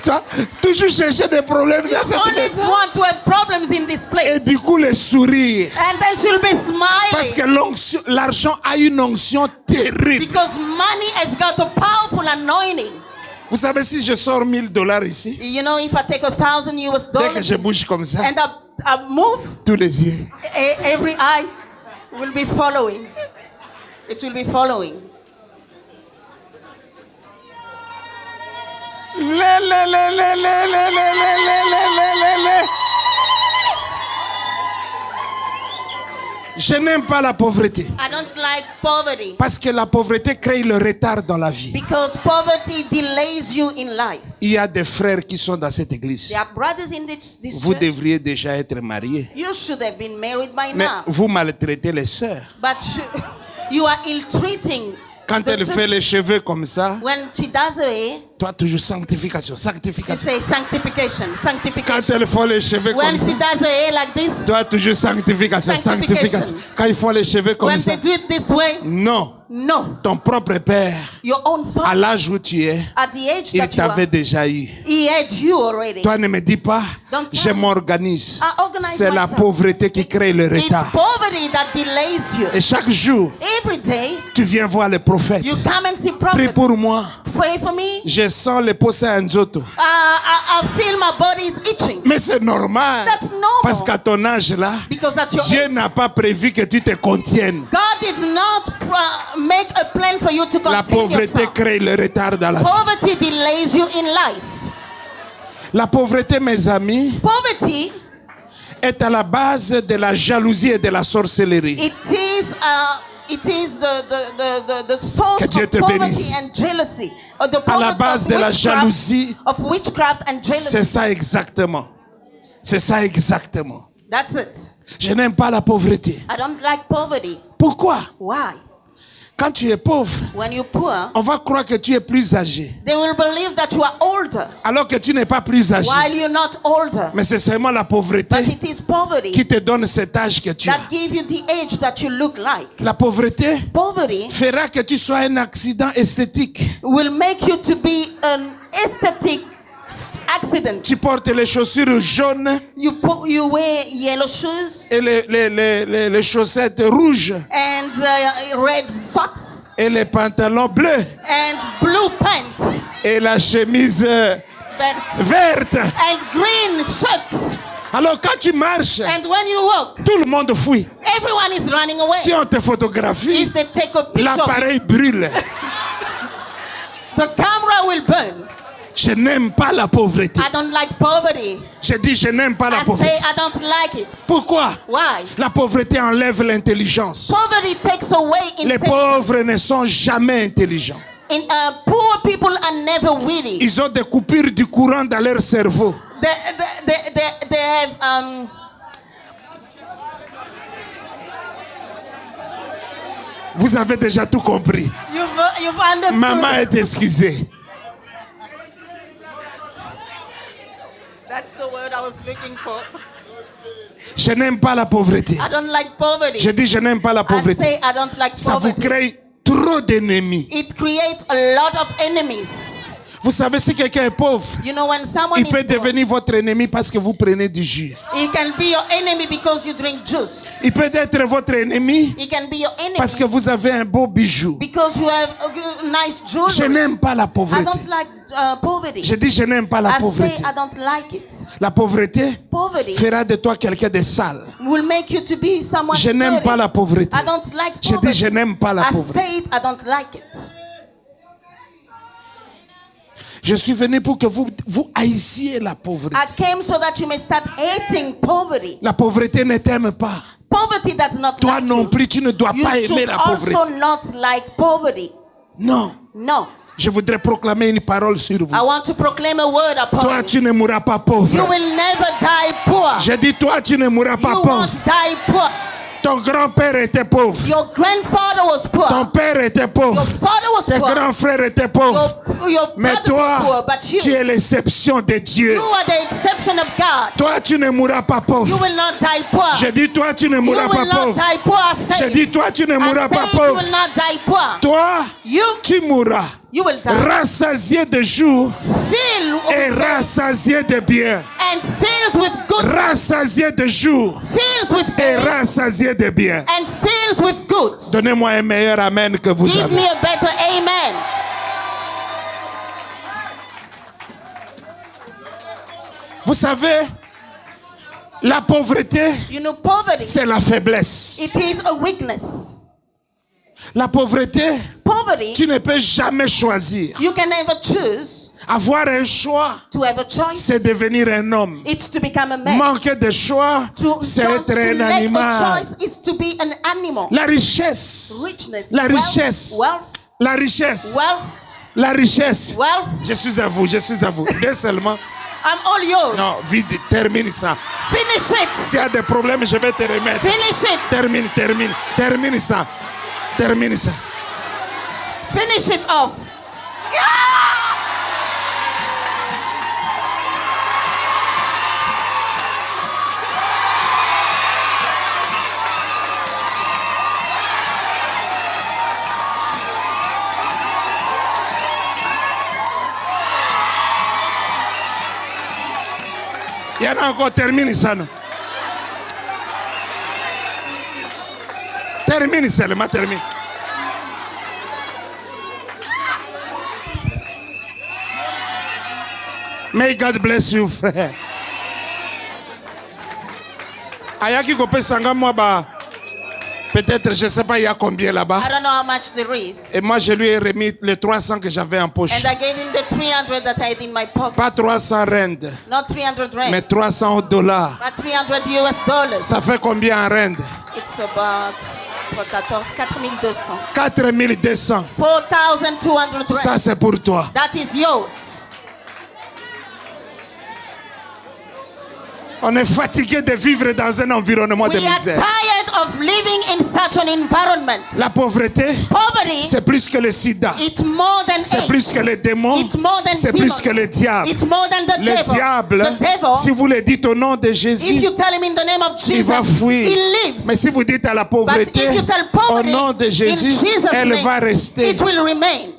Toi, toujours chercher des problèmes dans cette Always maison. want to have problems in this place. Et du coup, le sourire. And then she'll be smiling. Parce que l'argent a une onction terrible. Because money has got a powerful anointing. Vous savez, si je sors $1000 ici, You know, if I take $1,000 dès que je bouge comme ça, and I move, tous les yeux. Every eye will be following. It will be following. Je n'aime pas la pauvreté. I don't like poverty. Parce que la pauvreté crée le retard dans la vie. Because poverty delays you in life. Il y a des frères qui sont dans cette église. There are brothers in this Vous church. devriez déjà être mariés. You should have been married by Mais now. vous maltraitez les sœurs. But you are ill-treating. Quand the elle fait les cheveux comme ça, when she does her hair, toi toujours sanctification, you sanctification. say sanctification, Quand sanctification. elle fait les cheveux When comme ça, she does her hair like this, toi toujours sanctification, Sanctification. sanctification. Quand ils font les cheveux comme when ça, they do it this way, non. no. Ton propre père, Your own à father, l'âge où tu es, at the age il that you are, t'avait déjà eu. he had you already. Toi ne me dis pas, Don't tell je me. m'organise. I organize C'est la myself. pauvreté qui crée le It's retard. poverty that delays you. Et chaque jour, Every day, tu viens voir le prophète. you come and see Prie prophet. pour moi. Pray for me. Je sens le poussin en zoto. I feel my body is itching. Mais c'est normal. That's normal. Parce qu'à ton âge là, Because at your Dieu age, n'a pas prévu que tu te contiennes. God did not make a plan for you to La contain pauvreté yourself. crée le retard dans la vie. Poverty delays you in life. La pauvreté, mes amis, Poverty, est à la base de la jalousie et de la sorcellerie. it is the source Que Dieu of te poverty bénisse. and jealousy. Or the À la product base of de la witchcraft- jalousie, of witchcraft and c'est jealousy. ça exactement. C'est ça exactement. That's it. Je n'aime pas la pauvreté. I don't like poverty. Pourquoi? Why? Quand tu es pauvre, When you're poor, on va croire que tu es plus âgé, they will believe that you are older alors que tu n'es pas plus âgé. while you're not older. Mais c'est seulement la But pauvreté it is poverty qui te donne cet âge que tu as. that gives you the age that you look like. La pauvreté Poverty fera que tu sois un accident esthétique. will make you to be an aesthetic accident. Tu portes les chaussures jaunes You wear yellow shoes et les chaussettes rouges and red socks et les pantalons bleus and blue pants et la chemise that, verte. and green shirts. Alors quand tu marches, And when you walk, tout le monde fuit. everyone is running away. Si on te photographie, If they take a picture, l'appareil brûle. the camera will burn. Je n'aime pas la pauvreté. I don't like poverty. Je dis je n'aime pas la I pauvreté. say I don't like it. Pourquoi? Why? La pauvreté enlève l'intelligence. Poverty takes away Les intelligence. pauvres ne sont jamais intelligents. Poor people are never witty. Ils ont des coupures du courant dans leur cerveau. They have Vous avez déjà tout compris. You've understood. Maman est excusée. That's the word I was looking for. Je n'aime pas la pauvreté. I don't like poverty. Je dis je n'aime pas la I pauvreté. say I don't like Ça vous poverty. crée trop d'ennemis. It creates a lot of enemies. Vous savez, si quelqu'un est pauvre, You know, when someone il is peut poor, devenir votre ennemi parce que vous prenez du jus. he can be your enemy because you drink juice. Il peut être votre ennemi He can be your enemy parce que vous avez un beau bijou. because you have a good, nice Je jewelry. n'aime pas la I pauvreté. don't like poverty. Je dis je n'aime pas la I say pauvreté. I don't like it. La pauvreté Poverty fera de toi quelqu'un de sale. will make you to be someone Je n'aime dirty. pas la pauvreté. I don't like Je dis poverty. je n'aime pas la I pauvreté. say it, I don't like it. Je suis venu pour que vous haïssiez la pauvreté. I came so that you may start hating poverty. La pauvreté ne t'aime pas. Poverty does not Toi like non you. plus, tu ne dois You pas aimer should la pauvreté. also not like poverty. Non. No. Je voudrais proclamer une parole sur vous. I want to proclaim a word upon Toi, you. tu ne mourras pas You pauvre. will never die poor. J'ai dit, toi, tu ne mourras pas You pauvre. won't die poor. Ton grand-père était pauvre. Your grandfather was poor. Ton père était Your pauvre. father was Tes poor. grands frères étaient pauvres. Your Mais brothers were poor, toi, but you, tu es l'exception de Dieu. you are the exception of God. Toi, tu ne mourras pas You pauvre. will not die poor. J'ai dit, toi, tu ne You mourras pas will not pauvre. die poor. I say J'ai it. dit, toi, tu ne I mourras say pas it, you pauvre. will not die poor. Toi, You tu mourras will die. rassasié de jour Filled et with rassasié de bien. and filled with good. Rassasié de jour Fills with et good. rassasié de bien. And fills with goods. Donnez-moi un meilleur amen que vous Give avez. me a better amen. Vous savez, la pauvreté, You know, poverty, c'est la faiblesse. it is a weakness. La pauvreté, Poverty, tu ne peux jamais choisir. you can never choose Avoir un choix, to have a choice. c'est devenir un homme. It's to become a man. Manquer de choix, c'est être un lack a animal. choice is to be an animal. La richesse, Richness, la richesse, wealth, la richesse, wealth, la richesse. wealth. Je suis à vous, je suis à vous. Deux seulement. I'm all yours. Non, vite, termine ça. Finish it. S'il y a des problèmes, je vais te remettre. Finish it. Termine ça. Termine ça. Finish it off. Il y en a encore, termine ça. Non? Termine seulement, termine. May God bless you, frère. Ayaki Kopé Sanga Mwaba. Peut-être, je ne sais pas, il y a combien là-bas. I don't know how much there is. Et moi, je lui ai remis les 300 que j'avais en poche. And I gave him the 300 that I had in my pocket. Pas 300 rand, Not 300 rand, mais 300 dollars. but 300 US dollars. Ça fait combien en rand? It's about 4,200. 4200. 4,200 Ça, rand. c'est pour toi. That is yours. On est fatigué de vivre dans un environnement de We are misère. tired of living in such an environment. La pauvreté, Poverty, c'est plus que le sida. it's more than C'est AIDS. plus que les démons. It's more than C'est demons. plus que le diable. It's more than the Le devil. diable, The devil, si vous le dites au nom de if Jésus, you tell him in the name of il Jesus, va fuir. he lives. Mais si vous dites à la But pauvreté, if you tell au poverty, nom de in Jésus, Jesus' elle name, va rester. it will remain.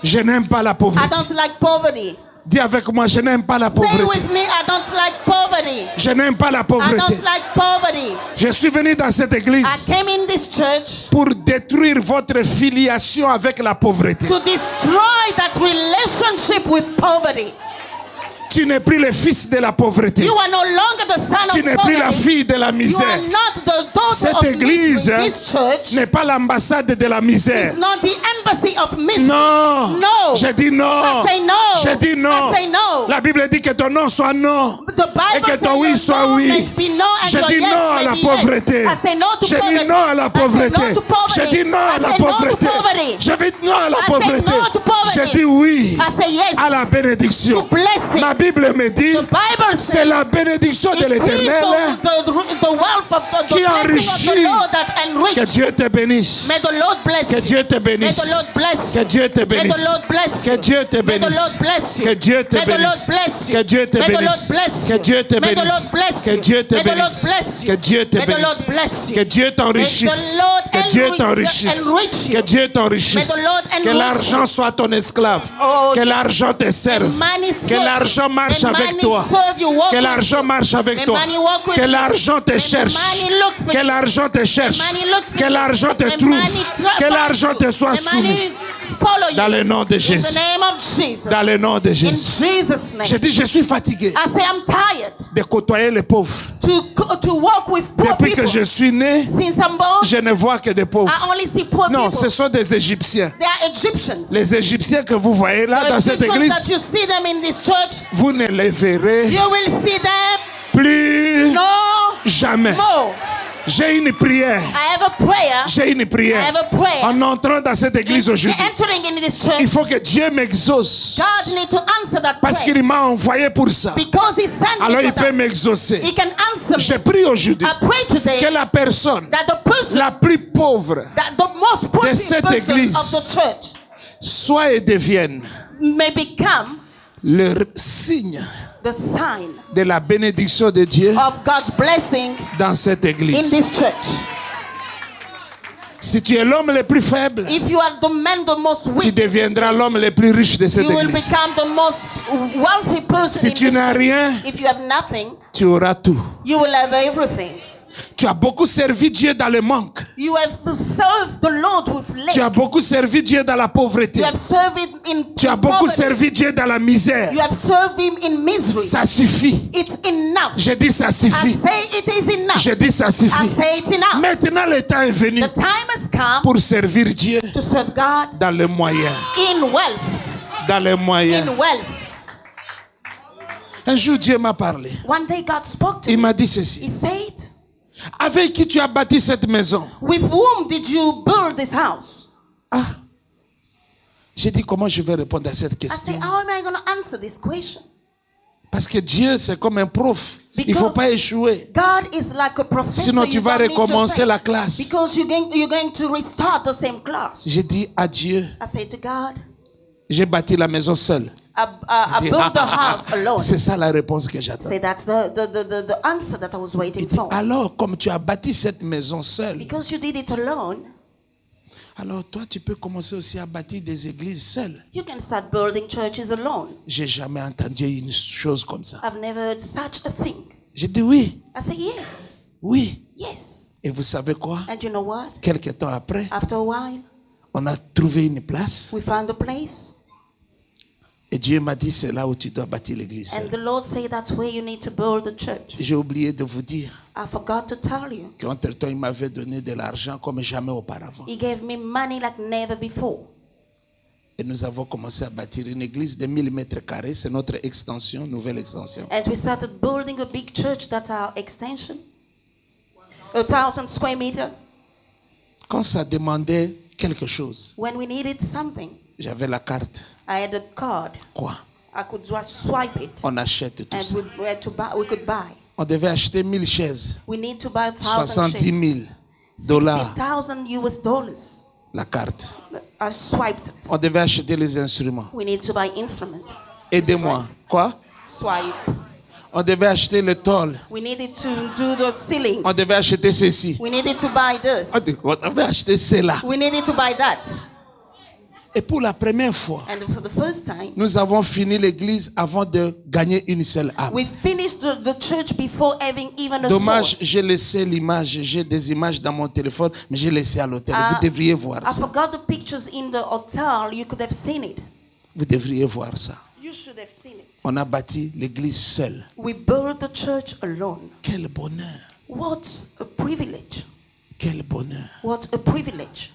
Je n'aime pas la I pauvreté. don't like poverty. Dis avec moi, je n'aime pas la Say pauvreté. with me, I don't like poverty. Je n'aime pas la I pauvreté. don't like poverty. Je suis venu dans cette église I came in this church pour détruire votre filiation avec la pauvreté. to destroy that relationship with poverty. Tu n'es plus le fils de la pauvreté. You are no longer the son Tu of n'es plus la poverty. fille de la You misère. are not the daughter Cette of église misery. This church n'est pas l'ambassade de la misère. is not the embassy of misery. Non. No. Je dis non. I say no. Je dis non. I say no. La Bible dit que ton non soit non. The Bible Et que says ton oui your soit no oui. must be no and Je your dis yes non à may la be pauvreté. yes. I say no to Je poverty. dis non à la I say pauvreté. no to poverty. Je dis non à I la say no to pauvreté. poverty. Je dis non à la I say pauvreté. no to poverty. Je dis oui I say yes à la bénédiction. to blessing. Ma Bible me dit, The Bible c'est says la bénédiction de it is l'Éternel the the wealth of the Qui blessing of enrichit. the Lord that Que enrich. Dieu te bénisse. May the Lord bless Que you. Dieu te May bénisse. the Lord bless Que you. Dieu te May bénisse. the Lord bless Que you. Dieu te May the bénisse. Lord bless you. Que Dieu te May the Lord bénisse. bless you. Que Dieu te May the Lord bénisse. bless Que you. Dieu te May the bénisse. Lord bless Que you. Dieu te May the Lord bénisse. bless you. Que Dieu te May the Lord bénisse. bless you. Que Dieu May the t'enrichisse. Lord Que Dieu enrich t'enrichisse. you. Que Dieu t'enrichisse. May the Lord Que enrich l'argent you. soit ton esclave. Oh, Que yes. l'argent te serve. And money Que serve l'argent you. marche And avec money toi. serve you, walk Que with l'argent you. marche avec And toi. money walk with Que you. l'argent te And cherche. money look for Que you. l'argent te cherche. And money look for Que you. l'argent te And trouve. money Que l'argent te soit And money soumis. follow you. Dans le nom de In Jésus. the name of Jesus. Dans le nom de In Jésus. Jesus' name. Je dis, je suis fatigué I say I'm tired de côtoyer les pauvres. to walk with poor Depuis people. que je suis né, Since I'm born, je ne vois que des pauvres. I only see poor Non, people. ce sont des Égyptiens. They are Egyptians. Les Égyptiens que vous voyez là The dans cette Egyptians église, that you see them in this church, vous ne les verrez you will see them plus no jamais. more. J'ai une prière. I have a prayer. J'ai une I prière. have a prayer. En entrant dans cette église aujourd'hui, Entering in this church, il faut que Dieu m'exauce. God need to answer that Parce prayer. qu'il m'a envoyé pour ça. Because he sent Alors me il for peut that. m'exaucer. He can answer Je me. prie aujourd'hui I pray today que la personne that the person, la plus pauvre that the most poor de cette person église of the church soit et devienne may become le signe the sign de la bénédiction de Dieu of God's blessing dans cette in église. this church. Si tu es l'homme le plus faible, If you are the man the most tu weak, in this deviendras church, l'homme le plus riche de cette you will église. become the most wealthy person Si in tu this n'as church. rien, If you have nothing, tu auras tout. you will have everything. Tu as beaucoup servi Dieu dans le manque. You have served the Lord with Tu as lack. beaucoup servi Dieu dans la pauvreté. You have served him in Tu as beaucoup poverty. servi Dieu dans la misère. You have served him in misery. Ça suffit. It's enough. Je dis ça I suffit. say it is enough. Je dis ça I suffit. say it's enough. Maintenant, le temps est venu The time has come pour servir Dieu to serve God dans le moyen. in wealth. Dans le moyen. In wealth. Un jour, Dieu m'a parlé. One day God spoke to Il me. m'a dit He ceci. said, Avec qui tu as bâti cette maison? with whom did you build this house? Ah. J'ai dit comment je vais répondre à cette I question. said, how am I going to answer this question? Parce que Dieu, c'est comme un prof. Il ne faut Because pas échouer. God is like a professor. Sinon, tu You vas don't need to recommencer fail. la classe. Because you're going to restart the same class. J'ai dit à Dieu, I said to God, j'ai bâti la maison seule. I Il dit, built the house alone. c'est ça la réponse que j'attends. Say that's the answer that I was waiting Il dit, for. alors, comme tu as bâti cette maison seule, Because you did it alone, alors toi, tu peux commencer aussi à bâtir des églises seules. you can start building churches alone. J'ai jamais entendu une chose comme ça. I've never heard such a thing. J'ai dit oui, I said, yes, oui. yes. Et vous savez quoi? And you know what? Quelque temps après, After a while, on a trouvé une place. we found a place. Et Dieu m'a dit, c'est là où tu dois bâtir l'église And seule. the Lord said that's where you need to build the church. J'ai oublié de vous dire I forgot to tell you. qu'entre-temps, il m'avait donné de l'argent comme jamais auparavant. He gave me money like never before. Et nous avons commencé à bâtir une église de 1000 mètres carrés. C'est notre extension, nouvelle extension. And we started building a big church that's our extension. 1,000 square meters. Quand ça demandait quelque chose, When we needed something, j'avais la carte. I had a card. Quoi? I could just swipe it. On achète tout And ça. we had to buy, we could buy. On devait acheter 1000 chaises, We need to buy 1,000 70 shares. 000 dollars, 60,000 US dollars. la carte. I swiped it. On devait acheter les instruments. We need to buy instruments. Aidez-moi. Quoi? Swipe. On devait acheter le tôle. We needed to do the ceiling. On devait acheter ceci. We needed to buy this. On devait acheter cela. We needed to buy that. Et pour la première fois, And for the first time, nous avons fini l'église avant de gagner une seule âme. we finished the church before having even a Dommage, soul. j'ai laissé l'image, j'ai des images dans mon téléphone, mais j'ai laissé à l'hôtel. Vous devriez voir I ça. forgot the pictures in the hotel. You could have seen it. Vous devriez voir ça. You should have seen it. On a bâti l'église seule. We built the church alone. Quel bonheur. What a privilege. Quel bonheur. What a privilege.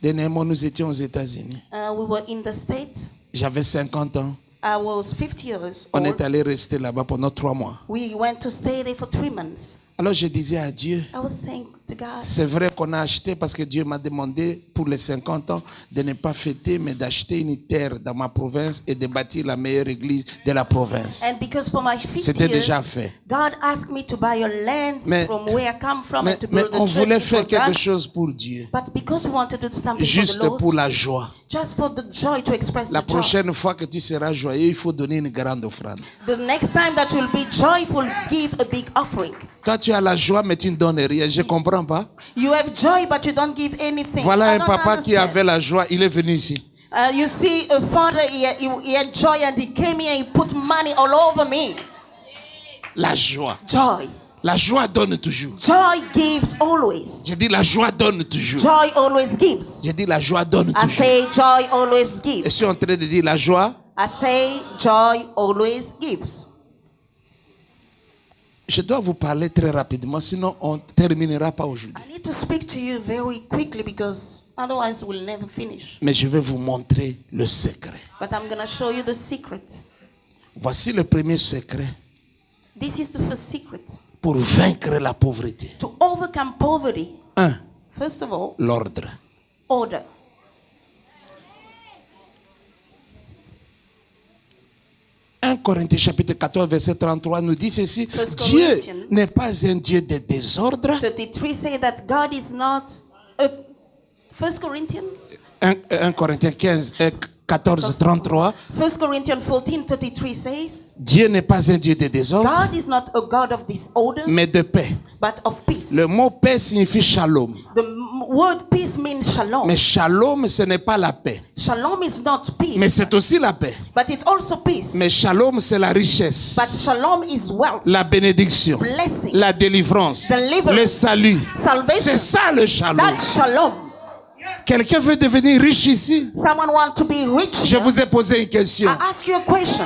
Dernièrement, nous étions aux États-Unis. We were in the States. J'avais 50 ans. I was 50 years On est old. allé rester là-bas pendant 3 mois. We went to stay there for 3 months. Alors je disais à Dieu, I was saying, to God. C'est vrai qu'on a acheté parce que Dieu m'a demandé pour les 50 ans de ne pas fêter, mais d'acheter une terre dans ma province et de bâtir la meilleure église de la province. And because for my 50 C'était déjà years, fait. God asked me to buy a land from where I come from and to Mais build a on church. voulait It faire was quelque that. chose pour Dieu, But because we wanted to do something juste for the pour Lord, la joie. just for the joy, to express La the joy. prochaine fois que tu seras joyeux, il faut donner une grande offrande. The next time that you'll be joyful, give a big offering. Toi, tu as la joie, mais tu ne donnes rien. Je ne comprends pas. You have joy, but you don't give anything. Voilà I un don't papa qui understand. avait la joie, il est venu ici. You see, a father, he had joy and he came here and he put money all over me. La joie. Joy. La joie donne toujours. Joy gives always. Je dis la joie donne toujours. Joy always gives. Je dis la joie donne I toujours. say joy always Je gives. suis en train de dire la joie. I say joy always gives. Je dois vous parler très rapidement, sinon on ne terminera pas aujourd'hui. I need to speak to you very quickly because otherwise we'll never finish. Mais je vais vous montrer le secret. But I'm going to show you the secret. Voici le premier secret This is the first secret. pour vaincre la pauvreté. To overcome poverty, 1. first of all, L'ordre. order. 1 Corinthiens chapitre 14 verset 33 nous dit ceci. First Dieu Corinthians. n'est pas un Dieu de désordre. 33 say that God is not a 1 Corinthians 1 Corinthiens 14 33. 1 Corinthians 14:33 says, Dieu n'est pas un Dieu de désordre, God is not a God of disorder, mais de paix. but of peace. Le mot paix signifie shalom. The word peace means shalom. Mais shalom, ce n'est pas la paix. Shalom is not peace, Mais c'est aussi la paix. but it's also peace. Mais shalom, c'est la richesse, But shalom is wealth, la bénédiction, blessing, la délivrance, Deliverance, le salut. salvation. C'est ça le shalom. That's shalom. Quelqu'un veut devenir riche ici? Someone want to be rich? Je here? vous ai posé une question. I ask you a question.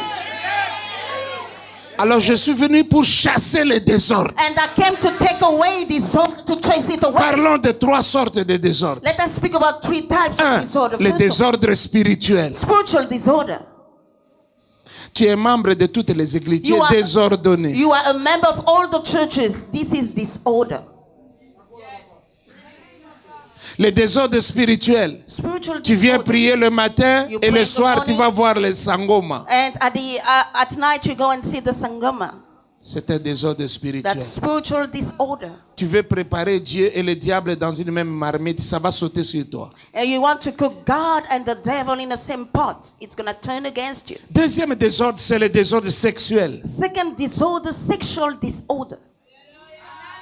Alors je suis venu pour chasser les désordres. And I came to take away disorder, to chase it away. Parlons de 3 sortes de désordres. Let us speak about 3 types of 1. disorder. Le First of désordre spirituel. spiritual disorder. Tu es membre de toutes les églises. Tu You es are- désordonné. You are a member of all the churches. This is disorder. Le désordre spirituel. Spiritual Tu viens disorder. prier le matin You et pray le in the soir tu morning. vas voir les sangoma. And at night you go and see the sangama. C'est un désordre spirituel. That's spiritual disorder. Tu veux préparer Dieu et le diable dans une même marmite, ça va sauter sur toi. And you want to cook God and the devil in the same pot. It's going to turn against you. Deuxième désordre, c'est le désordre sexuel. Second disorder, sexual disorder.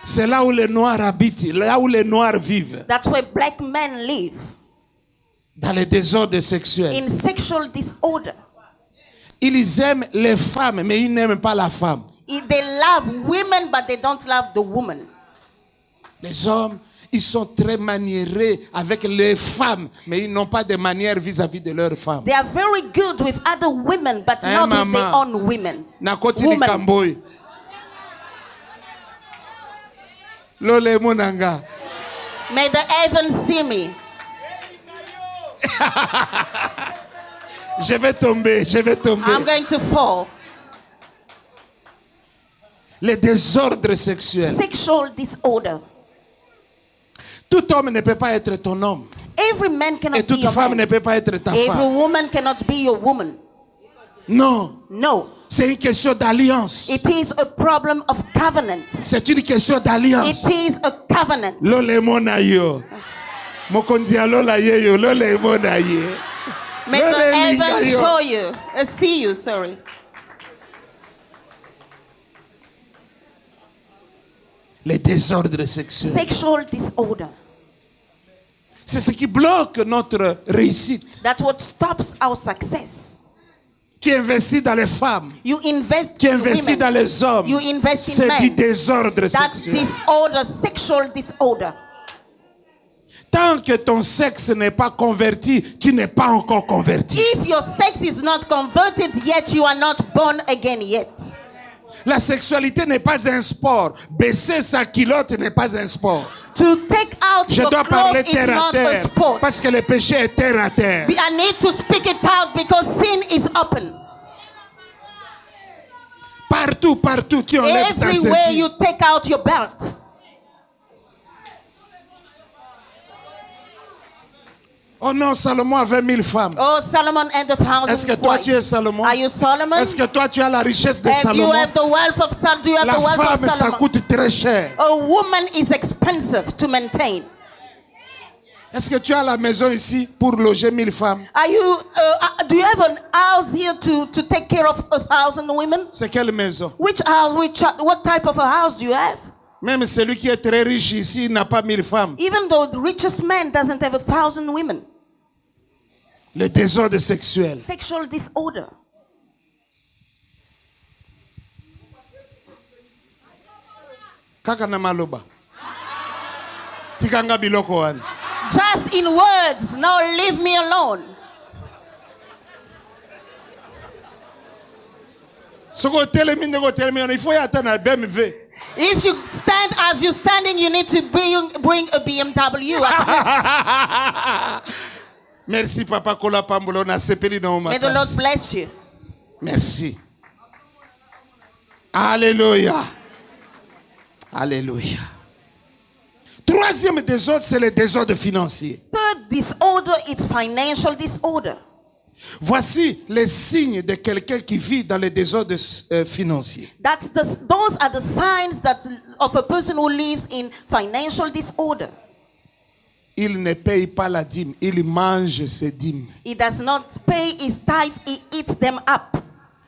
C'est là où les Noirs habitent, là où les Noirs vivent. That's where black men live. Dans les désordres sexuels. In sexual disorder. Ils aiment les femmes, mais ils n'aiment pas la femme. They love women, but they don't love the woman. Les hommes, ils sont très maniérés avec les femmes, mais ils n'ont pas de manière vis-à-vis de leurs femmes. They are very good with other women, but Eh, not with their mama. own women. Nakoti Woman. likamboy. Lole monanga. May the heavens see me. Je vais tomber, je vais tomber. I'm going to fall. Les désordres sexuels. Sexual disorder. Tout homme ne peut pas être ton homme. Every man Et cannot be toute your femme ne man. peut pas être ta Every femme. woman cannot be your woman. Non, No. c'est une question d'alliance. It is a problem of covenant. C'est une question d'alliance. It is a covenant. Lole mona yo. Mokonzi alola yeyo, lole mona ye. May the Lole heavens linga yo. show you. See you, sorry. Les désordres sexuels. Sexual disorder. C'est ce qui bloque notre réussite. That's what stops our success. Tu investis dans les femmes. You invest Tu in investis women. dans les hommes. You invest in C'est du men. désordre That's sexuel. disorder, sexual disorder. Tant que ton sexe n'est pas converti, tu n'es pas encore converti. If your sex is not converted yet, you are not born again yet. La sexualité n'est pas un sport. Baisser sa culotte n'est pas un sport. To take out Je your dois parler clothes is terre à not a terre. sport. Parce que le péché est terre à terre. I need to speak it out because sin is open. Partout, partout, tu enlèves ta Everywhere ceinture. you take out your belt. Oh non, Salomon avait 1000 femmes. Oh, Solomon and 1,000 Est-ce que toi wives. tu es Salomon? Are you Solomon? Est-ce que toi tu as la richesse de If you Salomon? have the wealth of Solomon, do you have La the wealth of femme, ça Solomon? coûte très cher. A woman is expensive to maintain. Est-ce que tu as la maison ici pour loger 1000 femmes? Do you have an house here to take care of 1,000 women? C'est quelle maison? Which house? What type of a house do you have? Même celui qui est très riche ici il n'a pas 1000 femmes. Even though the richest man doesn't have 1,000 women. Le désordre sexuel. Sexual disorder. Kaka na maloba. Tikanga biloko wana. Just in words, now leave me alone. Soko telemi ndeko telemi il faut y attendre à BMW. If you stand as you're standing, you need to bring a BMW. At least. Merci papa Kola Pambolo na sepeli na May the Lord makasi. bless you. Merci. Alléluia. Alléluia. Troisième désordre, c'est le désordre financier. Third disorder is financial disorder. Voici les signes de quelqu'un qui vit dans le désordre financier. Those are the signs of a person who lives in financial disorder. Il ne paye pas la dîme, il mange ses dîmes. He does not pay his tithe, he eats them up.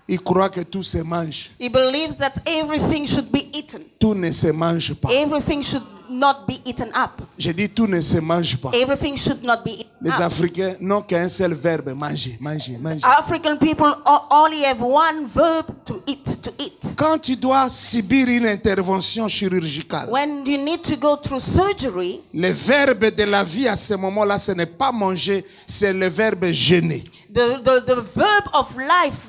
Il croit que tout se mange. He believes that everything should be eaten. Tout ne se mange pas. Everything should not be eaten up. Je dis tout ne se mange pas. Everything should not be eaten Les up. Africains n'ont qu'un seul verbe, manger, manger, manger. African people only have one verb to eat, to eat. Quand tu dois subir une intervention chirurgicale, When you need to go through surgery, le verbe de la vie à ce moment-là, ce n'est pas manger, c'est le verbe jeûner. the verb of life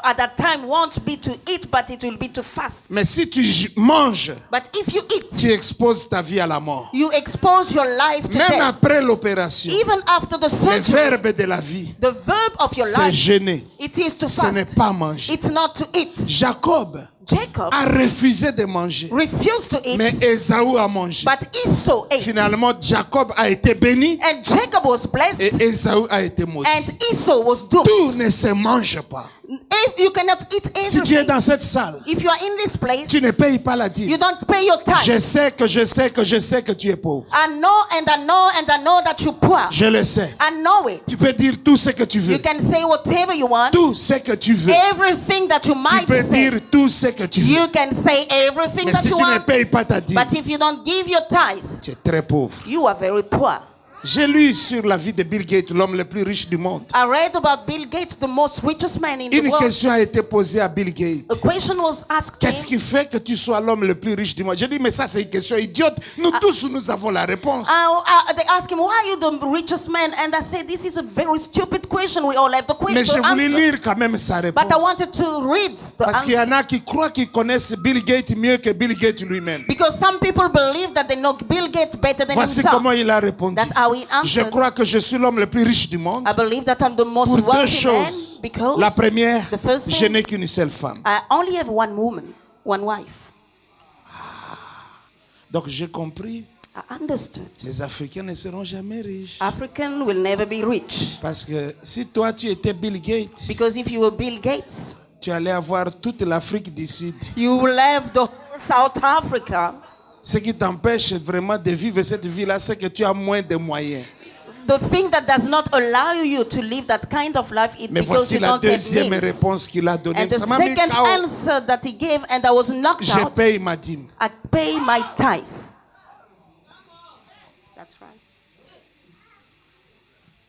at that time won't be to eat, but it will be to fast. Mais si tu manges, But if you eat, tu exposes ta vie à la mort. you expose your life to Même death. après l'opération, Even after the le surgery, verbe de la vie, the verb of your c'est life, jeûner. it is to Ce n'est fast. pas manger. It's not to eat. Jacob Jacob a refusé de manger, refused to eat, mais Ésaü a mangé. but Esau ate. Finalement, Jacob a été béni And Jacob was blessed, et Ésaü a été maudit. and Esau was doomed. Tout ne se mange pas. If you cannot eat Si tu es everything, dans cette salle, if you are in this place, tu ne payes pas la dîme. you don't pay your tithe. Je sais que tu es pauvre. I know and I know and I know that you're poor. Je le sais. I know it. Tu peux dire tout ce que tu veux. You can say whatever you want, Tout ce que tu veux. everything that you Tu might peux say. dire tout ce que tu veux. You can say everything Mais that si you tu ne want, payes pas ta dîme, but if you don't give your tithe, tu es très pauvre. you are very poor. J'ai lu sur la vie de Bill Gates, l'homme le plus riche du monde. I read about Bill Gates, the most richest man in the Une world. question a été posée à Bill Gates. A question was asked Qu'est-ce him. qui fait que tu sois l'homme le plus riche du monde? J'ai dit, mais ça c'est une question idiote. Nous tous, nous avons la réponse. They asked him, why are you the richest man? And I said, this is a very stupid question. We all have the Mais question. je voulais Answer. lire quand même sa réponse. But I wanted to read the Parce qu'il y answer. en a qui croient qu'ils connaissent Bill Gates mieux que Bill Gates lui-même. Because some people believe that they know Bill Gates better than Voici himself. comment il a répondu. That's how he Je answered. crois que je suis l'homme le plus riche du monde. I believe that I'm the most Pour deux wealthy man choses. because La première, the first je thing, n'ai qu'une seule femme. I only have one woman, one wife. Donc j'ai compris, I understood. les Africains ne seront jamais riches. African will never be rich. Parce que si toi tu étais Bill Gates, Because if you were Bill Gates, tu allais avoir toute l'Afrique du Sud. you will have the whole South Africa. Ce qui t'empêche vraiment de vivre cette vie-là, c'est que tu as moins de moyens. The thing that does not allow you to live that kind of life is Mais because voici you la don't have deuxième means. réponse qu'il a donnée. And the Ça m'a mis second KO. answer that he gave, and I was knocked Je out, paye ma dîme. I pay my tithe. That's right.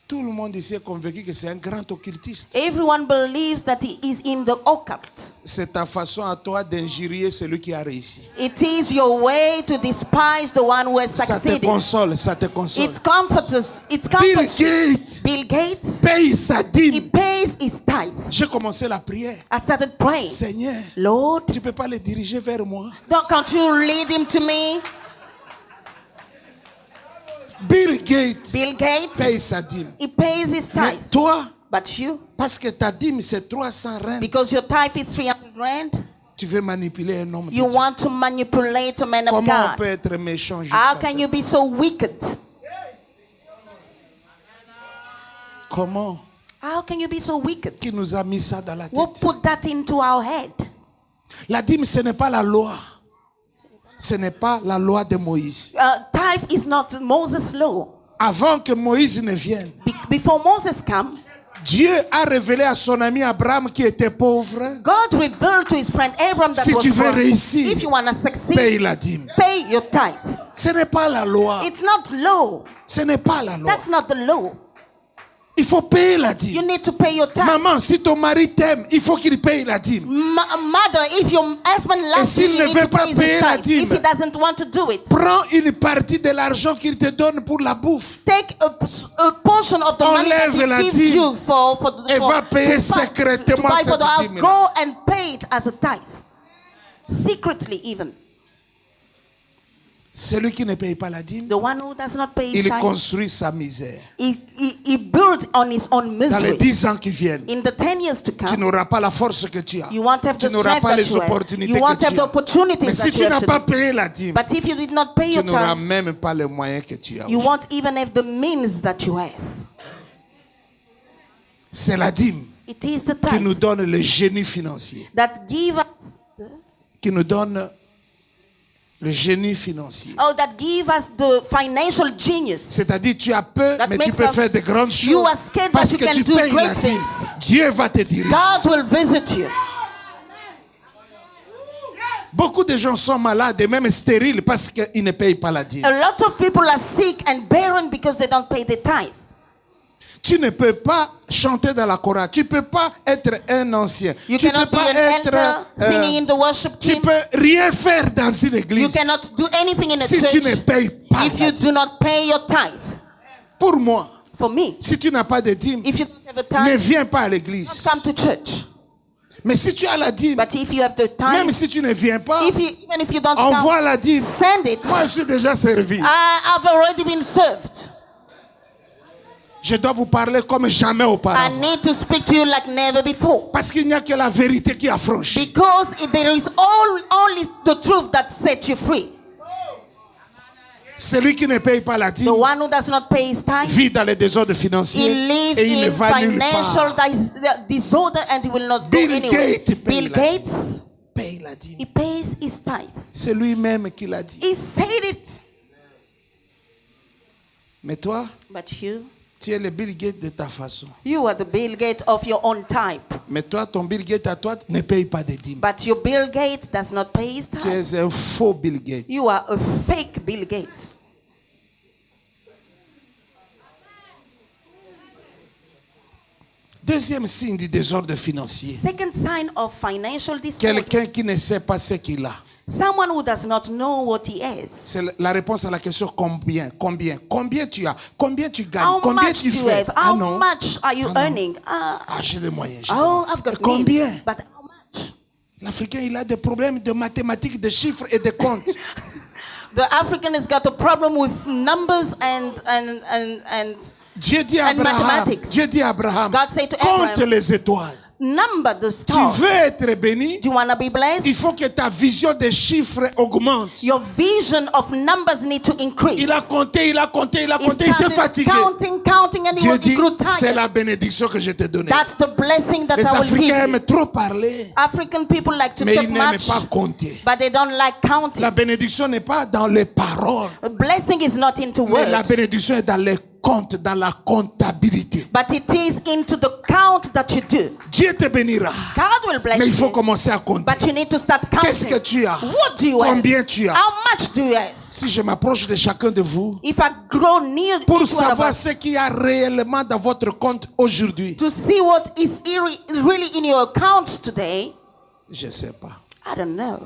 Tout le monde ici est convaincu que c'est un grand occultiste. Everyone believes that he is in the occult. C'est ta façon à toi d'injurier celui qui a réussi. It is your way to despise the one who has Ça te succeeded. console, ça te console. It comforts. It Bill comforts. Gates Bill Gates, paye sa he dîme. pays his tithe. J'ai commencé la prière. I started praying. Seigneur, Lord, tu peux pas le diriger vers moi. can't you lead him to me? Bill Gates Bill Gates, paye sa dîme. he pays his Mais tithe. toi, But you, parce que ta dîme c'est 300 rentes, because your tithe is 300 rand, tu veux manipuler un homme de you Dieu. want to manipulate a man of Comment on peut God. être méchant How jusqu'à can ça? you be so wicked? Comment? How can you be so wicked? Qui nous a mis ça dans la Who tête? put that into our head? La dîme, ce n'est pas la loi. Ce n'est pas la loi de Moïse. Tithe is not Moses' law. Avant que Moïse ne vienne, Before Moses came, Dieu a révélé à son ami Abraham qui était pauvre, God revealed to his friend Abraham that si was tu veux poor, réussir, if you want to succeed, paye la dîme. pay your tithe. Ce n'est pas la loi. It's not law. Ce n'est pas la loi. That's not the law. Il faut payer la You dîme. need to pay your tithe. Maman, si ton mari t'aime, il faut qu'il paye la dîme. Mother, if your husband loves s'il you, ne you veut need to pas pay payer his la tithe. dîme, If he doesn't want to do it, Prends une partie de l'argent qu'il te donne pour la bouffe. take a portion of the money that Enlève la he gives dîme you et va payer secrètement to buy for cette the house. dîme-là. Go and pay it as a tithe, secretly even. Celui qui ne paye pas la dîme, The one who does not pay his il tithe, construit sa misère. he builds on his own Dans les misery. 10 ans qui viennent, In the 10 years to tu come, n'auras pas la force que tu as. you won't have Tu the n'auras strength pas that les you have. opportunités You won't que have tu the as. opportunities Mais si that tu you n'as have pas today. payé la dîme, But if you did not pay tu your n'auras tithe, même pas les moyens que tu as. you won't even have the means that you have. C'est la dîme It is the qui nous tithe donne le génie financier. that give us, Qui nous donne le génie financier. that give us the financial genius. C'est-à-dire tu as peur, That mais tu makes peux us- faire de grandes choses. You are scared, but parce you que can tu do payes great la dîme. things. Dieu va te diriger. God will visit you. Beaucoup de gens sont malades et même stériles parce qu'ils ne payent pas la dîme. A lot of people are sick and barren because they don't pay the tithe. Tu ne peux pas chanter dans la chorale. Tu ne peux pas être un ancien. You tu ne cannot peux be pas an être... elder singing in the worship tu team. peux rien faire dans une You église cannot do anything in a si tu ne church payes pas if la you dîme. do not pay your tithe. Pour moi, For me, si tu n'as pas de dîme, if you don't have a ne tithe, viens pas à l'église. don't come to church. Mais si tu as la dîme, But if you have the même tithe, si tu ne viens pas, even if you don't come, envoie la dîme. send it. Moi, je suis déjà servi. I've already been served. Je dois vous parler comme jamais I auparavant. need to speak to you like never before. Parce qu'il n'y a que la vérité qui affranchit. Because there is only the truth that sets you free. Celui qui ne paye pas la The dîme one who does not pay his tithe, vit dans les désordres financiers he lives et il ne in va nulle financial part. disorder and he will not go Bill anywhere. Gates paye Bill la dîme. Gates, Paye la dîme. he pays his tithe. C'est lui-même qui l'a dit. He said it. Mais toi, But tu es le Bill Gates de ta façon. you are the Bill Gates of your own type. Mais toi, ton Bill Gates à toi ne paye pas de dîmes. But your Bill Gates does not pay his Tu tithe. es un faux Bill Gates. You are a fake Bill Gates. Deuxième signe du désordre financier. Second sign of financial disorder. Quelqu'un qui ne sait pas ce qu'il a. Someone who does not know what he is. C'est la réponse à la question combien. Combien tu as. Combien tu gagnes. How Combien much tu do you fais. have? Ah How non. much are you Ah non. earning? Ah, j'ai des moyens. j'ai des Oh, moyens. I've got Combien? means. But how much? L'Africain, il a des problèmes de mathématiques, de chiffres et de comptes. The African has got a problem with numbers and Dieu dit à And Abraham, mathematics. Dieu dit à Abraham, God said to compte Abraham, les étoiles. number the Tu stars. veux être béni, Do you want to be blessed? il faut que ta vision des chiffres augmente. Your vision of numbers need to increase. Il a compté, il a compté, il a He compté, il s'est started fatigué. counting, and Dieu he dit, grew c'est tired. la bénédiction que je t'ai donnée. That's the blessing that Les I will Africains give aiment you. trop parler, African people like to mais talk ils n'aiment much, pas compter. but they don't like counting. La bénédiction n'est pas dans les paroles, A blessing is not into mais la words, bénédiction est dans les comptes, dans la comptabilité. but it is into the count that you do. Dieu te bénira, God will bless mais il faut you, commencer à compter. but you need to start Qu'est-ce que counting. tu as? What do you have? Combien tu as? How much do you have? Si je m'approche de chacun de vous, If I grow near pour each one of savoir us, ce qu'il y a réellement dans votre compte aujourd'hui, to see what is really in your accounts today, je ne sais pas. I don't know.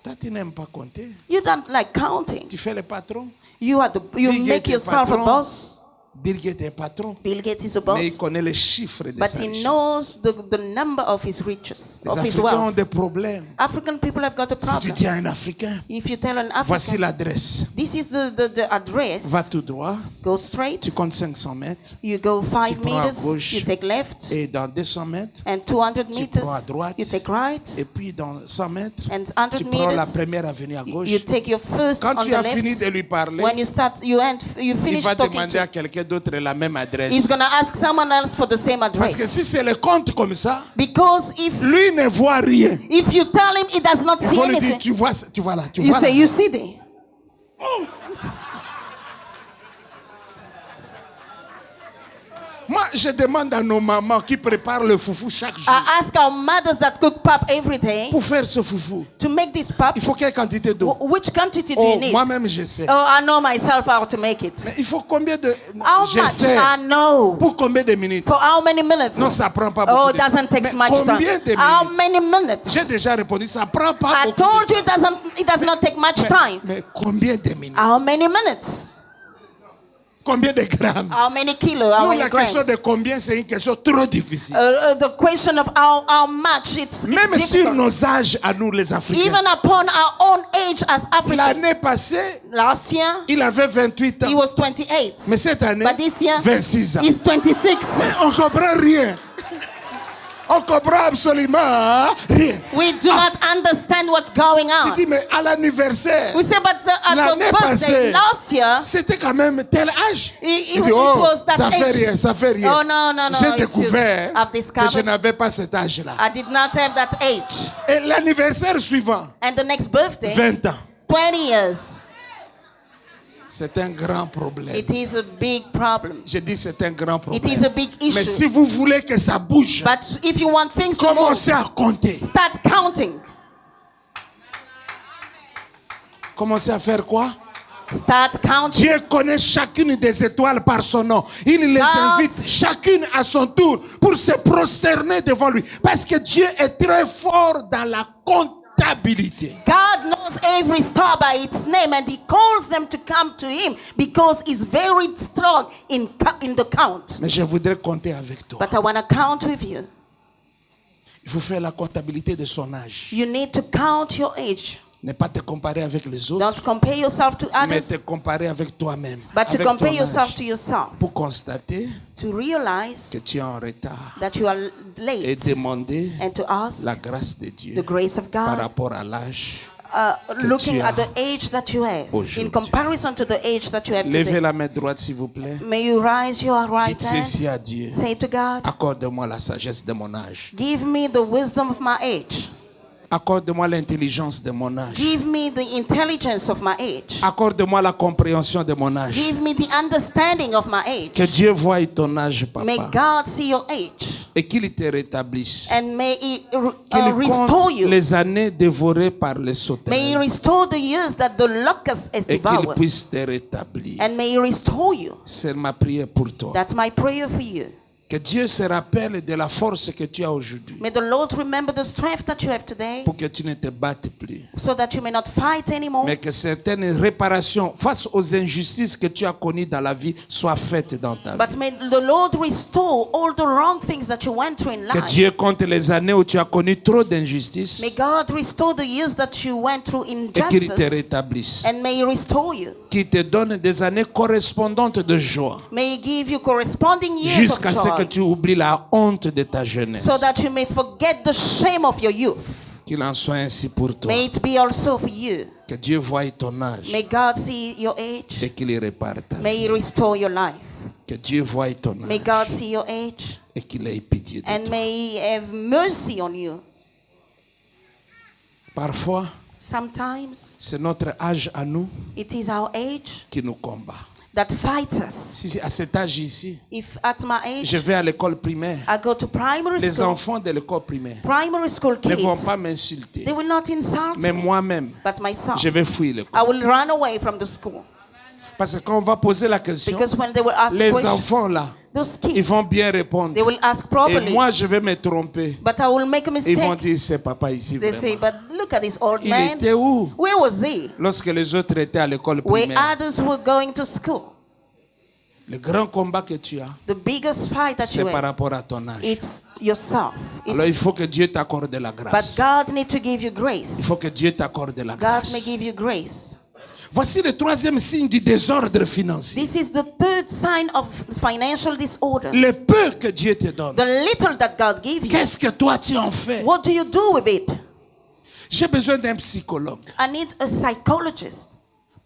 Toi, tu n'aimes pas compter. You don't like counting. Tu fais le patron. You Bill make Gates est yourself a patron. boss. Bill Gates est patron, Bill Gates is a boss, mais il connaît les chiffres de but sa he richesse. knows the number of his riches, Les of his Africains ont wealth. des problèmes. African people have got a Si tu problem. dis à un Africain, If you tell an voici African, l'adresse, this is the address, va tout droit, go straight, tu comptes 500 mètres, you go 5 tu prends à meters, gauche. you take left, et dans 200 mètres, and 200 tu meters, prends à droite, you take right, et puis dans 100 mètres, and tu 100 prends la meters, première avenue à gauche. you take your first Quand on tu the as fini left. de lui parler, When you il finish va talking demander à to, quelqu'un d'autre la même adresse. He's going to ask someone else for the same Parce que address. si c'est le compte comme ça, Because if lui ne voit rien. you tell him he does not Il see faut lui dire, anything, tu vois là, tu you vois say, là. you see there. Moi, je demande à nos mamans qui préparent le foufou chaque jour. I ask our mothers that cook pap every day Pour faire ce foufou, to make this pap. il faut quelle quantité d'eau? Which quantity do Oh, you need? moi-même, je sais. Oh, I know myself how to make it. Mais il faut combien de... How je much? sais. I know. Pour combien de minutes? For how many minutes? Non, ça prend pas Oh, beaucoup it de temps. doesn't take Mais much combien time. de How minutes? many minutes? J'ai déjà répondu, ça prend pas I beaucoup told de you it does not take much time. Mais combien de minutes? How many minutes? Combien de grammes? How many kilos? How Non, many la question grams? de combien, c'est une question trop difficile. The question of how much it's Même sur difficult. nos âges à nous, les Africains. Even upon our own age as Africans. L'année passée, Last year, il avait 28 he ans. was 28. Mais cette année, But this year, 26 ans. he's 26. Mais on ne comprend rien. On comprend absolument rien. We do not understand what's going Tu on. dis, mais à l'anniversaire, We say, but at l'année the birthday passée, last year, c'était quand même tel âge. it Il dit, was that ça fait age. rien, ça fait rien. Oh, no, no, no. J'ai découvert I've que je discovered n'avais pas cet âge-là. I did not have that age. Et l'anniversaire suivant, And the next birthday, 20 ans. 20 years. C'est un grand problème. It is a big problem. Je dis c'est un grand It problème. is a big Mais issue. si vous voulez que ça bouge, But if you want things to move, commencez à compter. start counting. Commencez à faire quoi? Start counting. Dieu connaît chacune des étoiles par son nom. Il les invite chacune à son tour pour se prosterner devant lui. Parce que Dieu est très fort dans la comptabilité. God knows every star by its name and he calls them to come to him because he's very strong in the count. Mais je voudrais compter avec toi. But I want to count with you. Il faut faire la comptabilité de son âge. You need to count your age. Ne pas te comparer avec les autres, Don't compare yourself to mais others, te comparer avec toi-même. but to avec compare ton yourself âge, to yourself. pour constater To realize que tu es en retard that you are et late demander and to ask la grâce de Dieu the grace of par God, rapport à l'âge. looking tu at as the age that you have aujourd'hui. in comparison to the age that you have Levez today. la main droite s'il vous plaît. May you raise your right Dites hand. ceci à Dieu. Say to God, Accorde-moi la sagesse de mon âge. give me the wisdom of my age. Accorde-moi l'intelligence de mon âge. Give me the intelligence of my age. Accorde-moi la compréhension de mon âge. Give me the understanding of my Que age. Dieu voie ton âge, May papa. God see your age Et qu'il te rétablisse. and may He Qu'il restore compte you. les années dévorées par les May He sauterelles. restore the years that the locust has Et qu'il devoured. puisse te rétablir. And may He restore you. C'est ma prière pour toi. That's my prayer for you. Que Dieu se rappelle de la force que tu as aujourd'hui. May the Lord remember the strength that you have today Pour que tu ne te battes plus. so that you may not fight anymore. Mais que certaines réparations face aux injustices que tu as connues dans la vie soient faites dans ta vie. But may the Lord restore all the wrong things that you went through in Que life. Dieu compte les années où tu as connu trop d'injustices May God restore the years that you went through et qu'il te injustice. rétablisse. And may He restore you. Qu'il te donne des années correspondantes de joie. May He give you corresponding years of Jusqu'à ce que joy tu oublies la honte de ta jeunesse. so that you may forget the shame of your youth. Qu'il en soit ainsi pour toi. May it be also for you. Que Dieu voie ton âge May God see your age. et qu'il y répare ta vie. May He restore your life. Que Dieu voie ton May âge God see your age. et qu'il ait pitié de And toi. may He have mercy on you. Parfois, Sometimes c'est notre âge à nous it is our age qui nous combat. that fights us. Si à cet âge ici, If at my age je vais à l'école primaire, I go to primary les school, enfants de l'école primaire primary school ne vont kids, pas m'insulter. they will not insult Mais me, moi-même, but myself. je vais fuir I l'école. will run away from the school. Parce que quand on va poser la question, Because when they will ask les questions, enfants là, those ils kids, vont bien répondre. they will ask Et properly. moi, je vais me tromper. But I will make a Ils vont mistake. dire, c'est papa ici They say, vraiment. but look at this old Il man. était où Where was he? lorsque les autres étaient à l'école Where primaire? others were going to school. Le grand combat que tu as, The biggest fight that c'est you par have, rapport à ton âge. it's yourself. Alors il It's, faut que Dieu t'accorde la but grâce. God need to give you Il grace. faut que Dieu t'accorde la God grâce. may give you grace. Voici le troisième signe du désordre financier. This is the third sign of financial disorder. Le peu que Dieu te donne. The little that God gave you. Qu'est-ce que toi tu en fais? What do you do with it? J'ai besoin d'un psychologue. I need a psychologist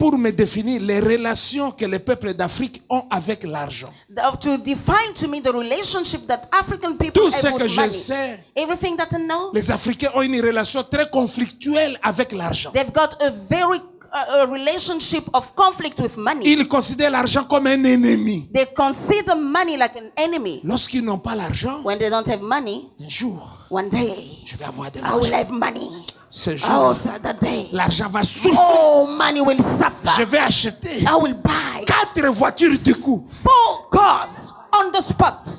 pour me définir les relations que les peuples d'Afrique ont avec l'argent. To define to me the relationship that African people Tout ce have que with je money. sais, Everything that I know, les Africains ont une relation très conflictuelle avec l'argent. they've got a very a relationship of conflict with money. Ils considèrent l'argent comme un ennemi. They consider money like an enemy. Lorsqu'ils n'ont pas l'argent, When they don't have money, un jour, one day, je vais avoir de I will l'argent. have money. Ce Oh, jour, so that day, l'argent va souffrir. oh, money will Je suffer. vais acheter I will buy 4 voitures du coup. 4 cars on the spot.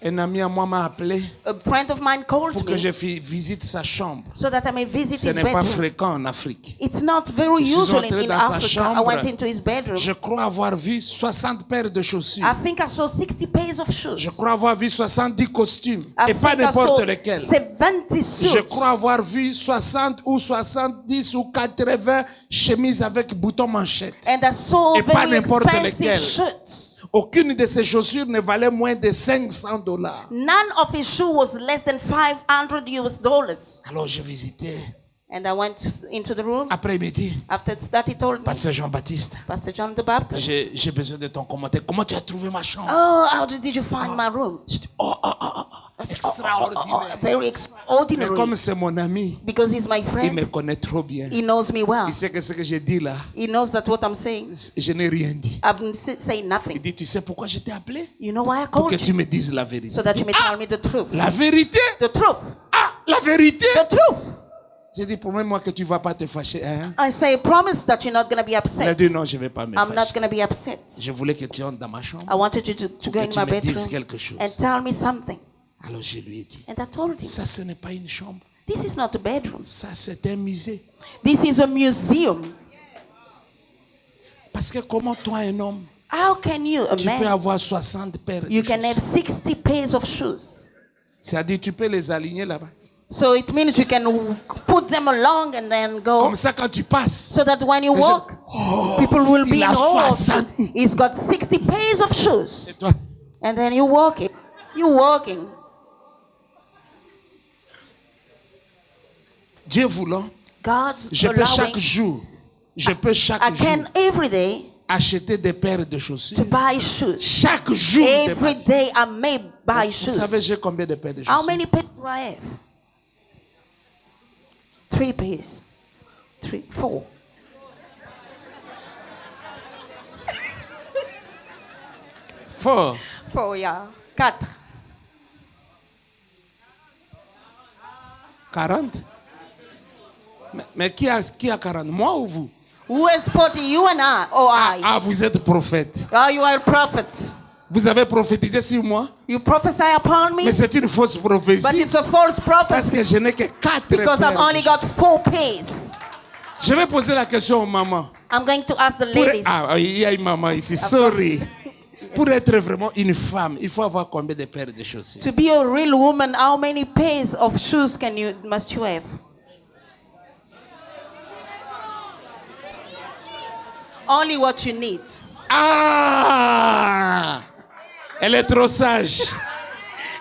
Un ami à moi m'a appelé A friend of mine called pour que me je visite sa chambre. so that I may visit Ce his n'est pas bedroom. fréquent en Afrique. It's not very Je suis usual entré in dans sa Africa. I chambre. went into his bedroom. Je crois avoir vu 60 paires de chaussures. I think I saw 60 pairs of shoes. Je crois avoir vu 70 costumes. I Et pas think I saw n'importe lesquels. 70 suits. Je crois avoir vu 60 ou 70 ou 80 chemises avec boutons manchettes. And I saw Et pas very n'importe expensive lesquelles. shirts. Aucune de ces chaussures ne valait moins de $500. None of his shoe was less than $500. Alors je visitais. And I went into the room. Après il me dit, After that, he told me, Pasteur Jean-Baptiste, Pastor John the Baptist, j'ai besoin de ton commentaire. Comment tu as trouvé ma chambre? oh, how did you find my room? Je dis, I said, oh, extraordinaire. very Mais extraordinary. comme c'est mon ami, Because he's my il friend. me connaît trop bien. He knows me well. Il sait que ce que j'ai dit là, He knows that what I'm saying, je n'ai rien dit. I've said Il nothing. dit, tu sais pourquoi je t'ai appelé? You know why I Pour que called tu you? me dises la vérité. So that you may tell me the truth. La vérité? The truth. Ah, la vérité? The truth. J'ai dit, promets-moi que tu ne vas pas te fâcher. Hein? I say, promise that you're not going to be Il a upset. dit, non, je ne vais pas me I'm not fâcher. going to be upset. Je voulais que tu entres dans ma chambre. I wanted you to go que in tu my me dises bedroom quelque chose. and tell me something. Alors je lui ai dit, And I told him, ça ce n'est pas une chambre. this is not a bedroom. Ça c'est un musée. This is a museum. Parce que comment toi un homme, How can you, a tu peux man, avoir 60 paires de you can have chaussures. 60 pairs of shoes. C'est-à-dire tu peux les aligner là-bas. So it means you can put them along and then go. Comme ça quand tu passes, So that when you walk, people will be il in a awe. 60. He's got 60 pairs of shoes. et toi, And then you're walking. You're walking. Dieu voulant, God's je peux chaque allowing. jour, je peux chaque I jour can every day acheter des paires de chaussures. to buy shoes. Chaque jour. de Every ma vie. day I may buy Vous savez, shoes. j'ai combien de paires de How chaussures? many pairs do I have? 3 pairs. 3, 4. Fort. 4, yeah. 4. 40. Mais qui a 40? Moi ou vous? Who has 40? You and I, or I? Ah, vous êtes prophète. Oh, you are a prophet. Vous avez prophétisé sur moi, You prophesy upon me, mais c'est une fausse but prophétie it's a false parce prophecy que je n'ai que 4 because I've paires. only got 4 pairs. Je vais poser la question aux mamans. I'm going to ask the Pour- ladies. Ah, il y a une maman ici, sorry. Pour être vraiment une femme, il faut avoir combien de paires de chaussures? To be a real woman, how many pairs of shoes must you have? Only what you need. Ah! Elle est trop sage.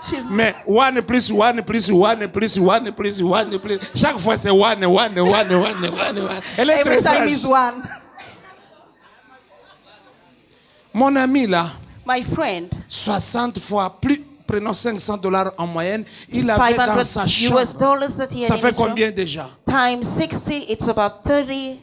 She's Mais one plus one plus one plus one plus one plus. Chaque fois c'est one. Elle est every très time is sage. one. Mon ami là, My friend, 60 fois plus, prenons $500 en moyenne, il avait dans sa 500 chambre. US dollars that he had Ça in fait his room. combien déjà? Times 60, it's about 30.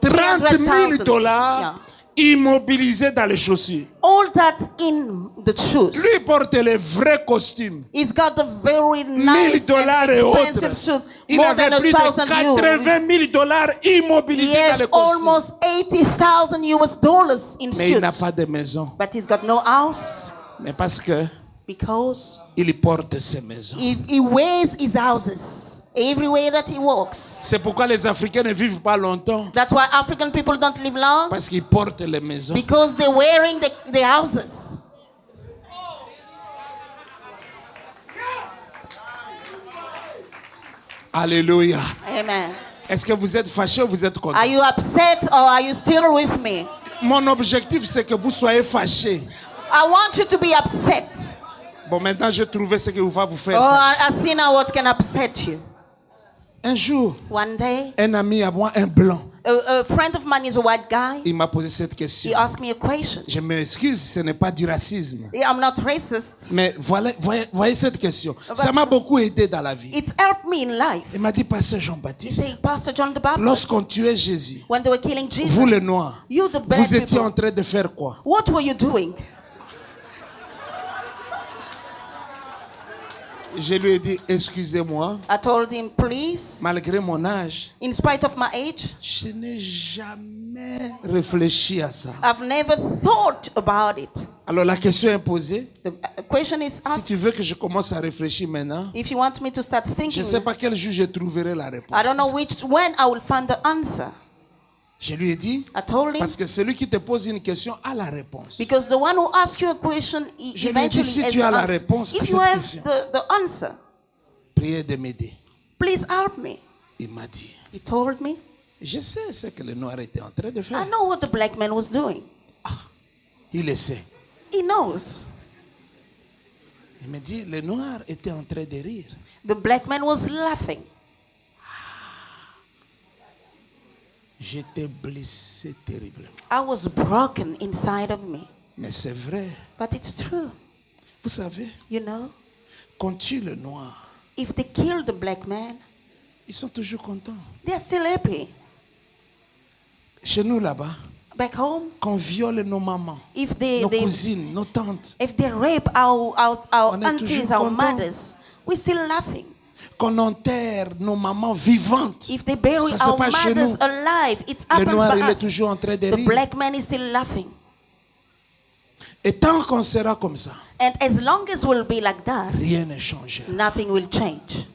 30 000 $300,000. dollars immobilisés dans les chaussures. All that in the shoes. Lui porte les vrais costumes. He's got the very nice $1,000 and et expensive autres. suit. Il More avait than plus de 1,000 euros. $80 000 He immobilisés dans les has costumes. almost 80,000 US dollars in Mais il n'a suits. pas de maison. But he's got no house Mais parce que because il porte ses maisons. he wears his houses everywhere that he walks. C'est pourquoi les Africains ne vivent pas longtemps. That's why African people don't live long Parce qu'ils portent les maisons. because they're wearing the houses. Alléluia. Amen. Est-ce que vous êtes fâché ou vous êtes content? Are you upset or are you still with me? Mon objectif, c'est que vous soyez fâchés. I want you to be upset. Bon, maintenant, j'ai trouvé ce qui va vous faire Oh, fâcher. I see now what can upset you. Un jour, One day, un ami à moi, un blanc, a friend of mine is a white guy. il m'a posé cette He question. asked me a question. Je m'excuse, ce n'est pas du racisme. I'm not racist. Mais voyez cette question. Ça m'a beaucoup aidé dans la vie. It helped me in life. Il m'a dit, Pasteur He Jean-Baptiste, said, Pastor John the Baptist, lorsqu'on tuait Jésus, when they were killing Jesus, vous les Noirs, you the bad vous étiez people, en train de faire quoi? what were you doing? Je lui ai dit, excusez-moi, I told him, please, malgré mon âge, in spite of my age, je n'ai jamais réfléchi à ça. I've never thought about it. Alors la question est posée. The question is Si asked, tu veux que je commence à réfléchir maintenant, if you want me to start je thinking, ne sais pas quel jour je trouverai la réponse. I don't know when I will find the answer. Je lui ai dit, I told him, parce que celui qui te pose une question a la réponse. because the one who asks you a question, Je lui ai dit, eventually si has tu the as la answer. réponse à If cette you have question, the answer, priez de m'aider. please help me. Il m'a dit, He told me, je sais ce que le noir était en train de faire. I know what the black man was doing. Il le sait. He knows. Il me dit, le noir était en train de rire. The black man was laughing. J'étais blessé terriblement. I was broken inside of me. Mais c'est vrai. But it's true. Vous savez, You know, quand on tue le noir, if they kill the black man, ils sont toujours contents. they're still happy. Chez nous là-bas, Back home, quand on viole nos mamans, if they, nos cousines, nos tantes, if they rape our On est aunties, toujours our content. mothers, we're still laughing. qu'on enterre nos mamans vivantes, If they bury ça se our passe chez mothers nous. alive, it Le happens noir, for il est us. toujours en train de The rire. black man is still laughing. Et tant qu'on sera comme ça, And as long as we'll be like that, rien ne changera. nothing will change.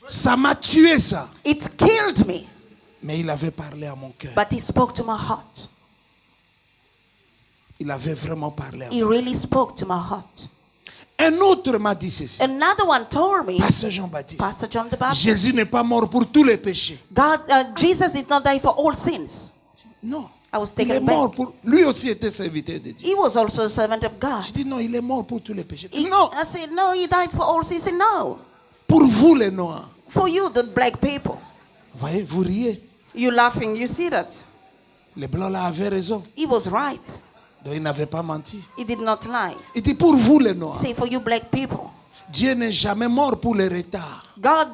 Ça m'a tué ça. It killed me, Mais il avait parlé à mon cœur. but he spoke to my heart. Il avait vraiment parlé à He moi. really spoke to my heart. Un autre m'a dit ceci. Another one told me, Pasteur Jean-Baptiste, Pastor John the Baptist, Jésus n'est pas mort pour tous les péchés. Jesus did not die for all sins. Non. I was Il est taken mort back. pour... Lui aussi était serviteur de Dieu. He was also a servant of God. Je dis non, il est mort pour tous les péchés. Non, I said, no, he died for all sins. He said, no, pour vous les noirs. for you, the black people. Voyez, vous riez. You laughing, you see that? Les blancs là avaient raison. He was right. Donc il n'avait pas menti. He did not lie. Il dit pour vous les noirs. Say, for you black people. Dieu n'est jamais mort pour le retard. God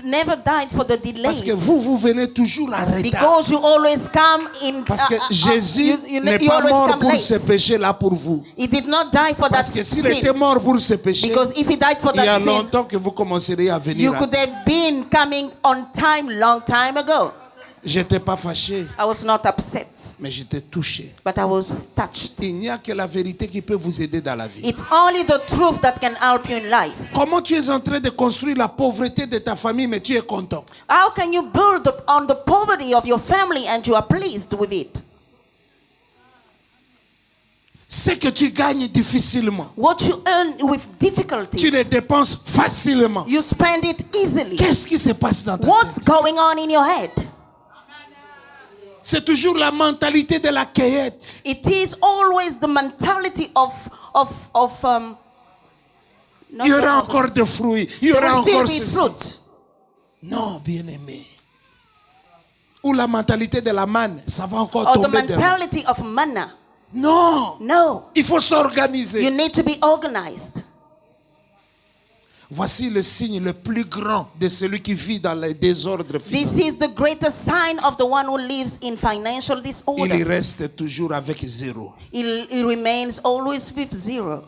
never died for the delay. Parce que vous venez toujours en retard. Because you always come in. Parce que Jésus you n'est pas always mort come pour late. ce péché-là pour vous. He did not die for Parce that que s'il sin. était mort pour ce péché, Because if he died for il y a that sin, longtemps que vous commenceriez à venir. you could have been coming on time long time ago. J'étais pas fâché, I was not upset, mais j'étais touché. but I was touched. Il n'y a que la vérité qui peut vous aider dans la vie. It's only the truth that can help you in life. Comment tu es en train de construire la pauvreté de ta famille, mais tu es content? How can you build on the poverty of your family and you are pleased with it? Ce que tu gagnes difficilement, What you earn with difficulty, tu le dépenses facilement. you spend it easily. Qu'est-ce qui se passe dans ta What's tête? going on in your head? C'est toujours la mentalité de la cueillette. It is always the mentality of not Il y aura of- encore des fruits. Il y there aura will still encore be ceci. fruit. Non, bien-aimé. Ou la mentalité de la manne, ça va encore Or the tomber demain. mentality of manna. Non, No, il faut s'organiser. you need to be organized. Voici le signe le plus grand de celui qui vit dans les désordres This financiers. is the greatest sign of the one who lives in financial Il disorder. reste toujours avec zéro. He remains always with zero.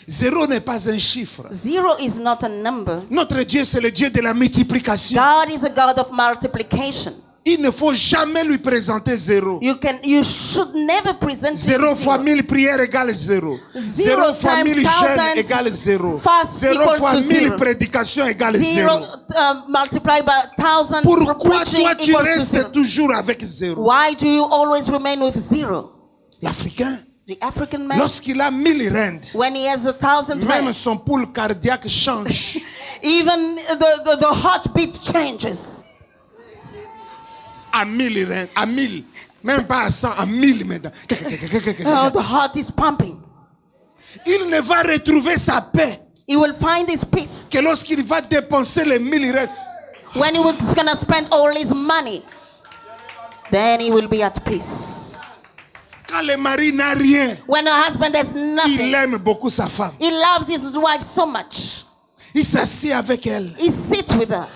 Zéro n'est pas un chiffre. Zero is not a number. Notre Dieu, c'est le Dieu de la multiplication. God is a God of multiplication. Il ne faut jamais lui présenter zéro. You should never present Zéro it fois zero. 1000 prières égale zéro. Zero Zéro fois times 1000 jeûnes thousands égale zéro. fast Zéro equals fois to 1000 zero. prédications égale Zero zéro. multiplied by 1,000 Pourquoi preaching toi tu equals to restes zero. toujours avec zéro? Why do you always remain with zero? L'Africain, The African man, lorsqu'il a 1000 rentes, when he has 1,000 même rand, son pouls cardiaque change. even the heartbeat changes. À 1000 rentes, à 1000. Même pas à 100, à 1000 maintenant. Oh, the heart is pumping. Il ne va retrouver sa paix he will find his peace. Que lorsqu'il va dépenser les 1000, il reste. When he was gonna spend all his money, then he will be at peace. Quand le mari n'a rien, When a husband has il nothing, aime beaucoup sa femme. he loves his wife so much. Il s'assied avec elle He sits with her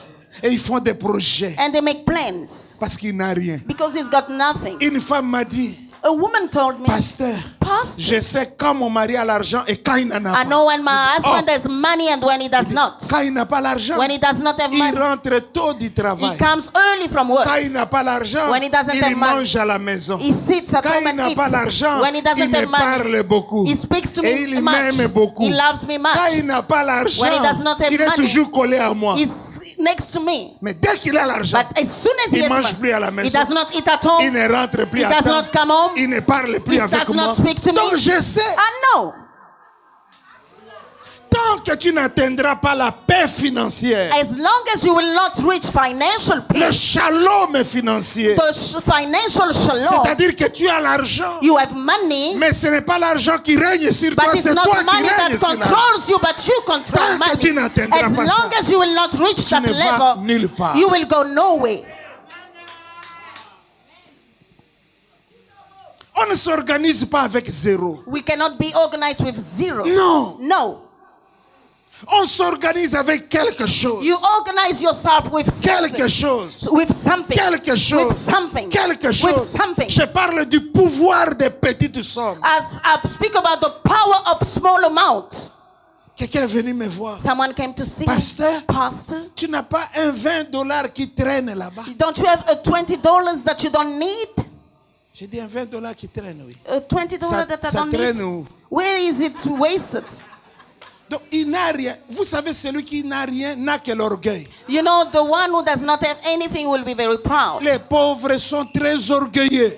et ils font des projets and they make plans parce qu'il n'a rien. because he's got nothing. Une femme m'a dit, A woman told me, pasteur, Pastor, je sais quand mon mari a l'argent et quand il n'en a I pas. know when my husband has money and when he does not. Quand il n'a pas l'argent, When he does not have il money, rentre tôt du he travail. comes early from work. Quand il n'a pas l'argent, When he doesn't il have money, mange à la maison. He sits at Quand home il and n'a pas eats. l'argent, When he il doesn't me have money, parle beaucoup. he speaks to Et me il m'aime much. beaucoup. He loves me much. Quand il n'a pas l'argent, When he does not have il est money, toujours collé à moi. He's next to me. Mais dès qu'il a l'argent, But as soon as he il has mange money, plus à la he maison. does not eat at home. Il ne rentre plus He à does temps. not come home. Il ne parle plus He avec does moi. not speak to me. Donc je sais, I know. tant que tu n'atteindras pas la paix financière, As long as you will not reach financial le peace, shalom financier, financial shalom, c'est-à-dire que tu as l'argent, you have money, mais ce n'est pas l'argent qui règne sur toi, but it's c'est not toi qui money that règnes sur l'argent. controls you, but you control Tant que tu money. n'atteindras As pas long ça, as you will not reach tu that ne vas level, nulle part. you will go nowhere. On ne s'organise pas avec zéro. We cannot be organized with zero. Non. No. On s'organise avec quelque chose. You organize yourself with Quelque something. chose. With something. Quelque chose. With something. Quelque With chose. something. Je parle du pouvoir des petites sommes. As I speak about the power of small amount. Quelqu'un est venu me voir. Someone came to see Pasteur, me. Pastor, tu n'as pas un $20 qui traîne là-bas? don't you have a $20 that you don't need? J'ai dit un $20 qui traîne, oui. A $20 Ça- that I ça don't traîne need? où? Where is it wasted? Donc il n'a rien. Vous savez, celui qui n'a rien n'a que l'orgueil. You know, the one who does not have anything will be very proud. Les pauvres sont très orgueilleux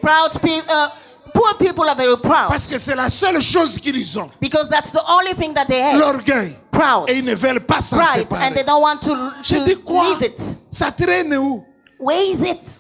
Poor people are very proud parce que c'est la seule chose qu'ils ont. because that's the only thing that they have. L'orgueil. Proud. Et ils ne veulent pas s'en Right, and they séparer. don't want to J'ai dit quoi? leave it. Ça traîne où? Where is it?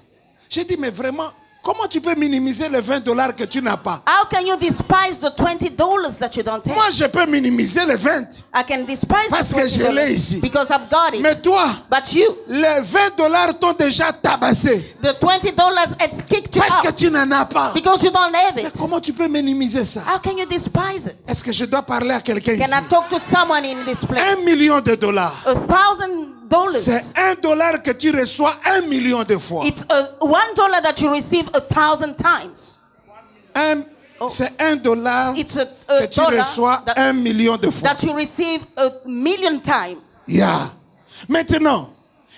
J'ai dit, mais vraiment, comment tu peux minimiser les $20 que tu n'as pas? How can you despise the $20 that you don't have? Moi, je peux minimiser les 20. I can despise Parce the que je l'ai $20 ici. because I've got it. Mais toi, But you, les $20 t'ont déjà tabassé. the $20 has kicked you Parce que out tu n'en as pas. because you don't have Mais it. comment tu peux minimiser ça? How can you despise it? Est-ce que je dois parler à quelqu'un Can I ici? talk to someone in this place? $1 million. $1,000. C'est $1 que tu reçois 1 million de fois. It's $1 that you receive 1,000 times. C'est $1 It's que tu dollar reçois that, 1 million de fois. that you receive 1,000,000 times. Yeah. Maintenant,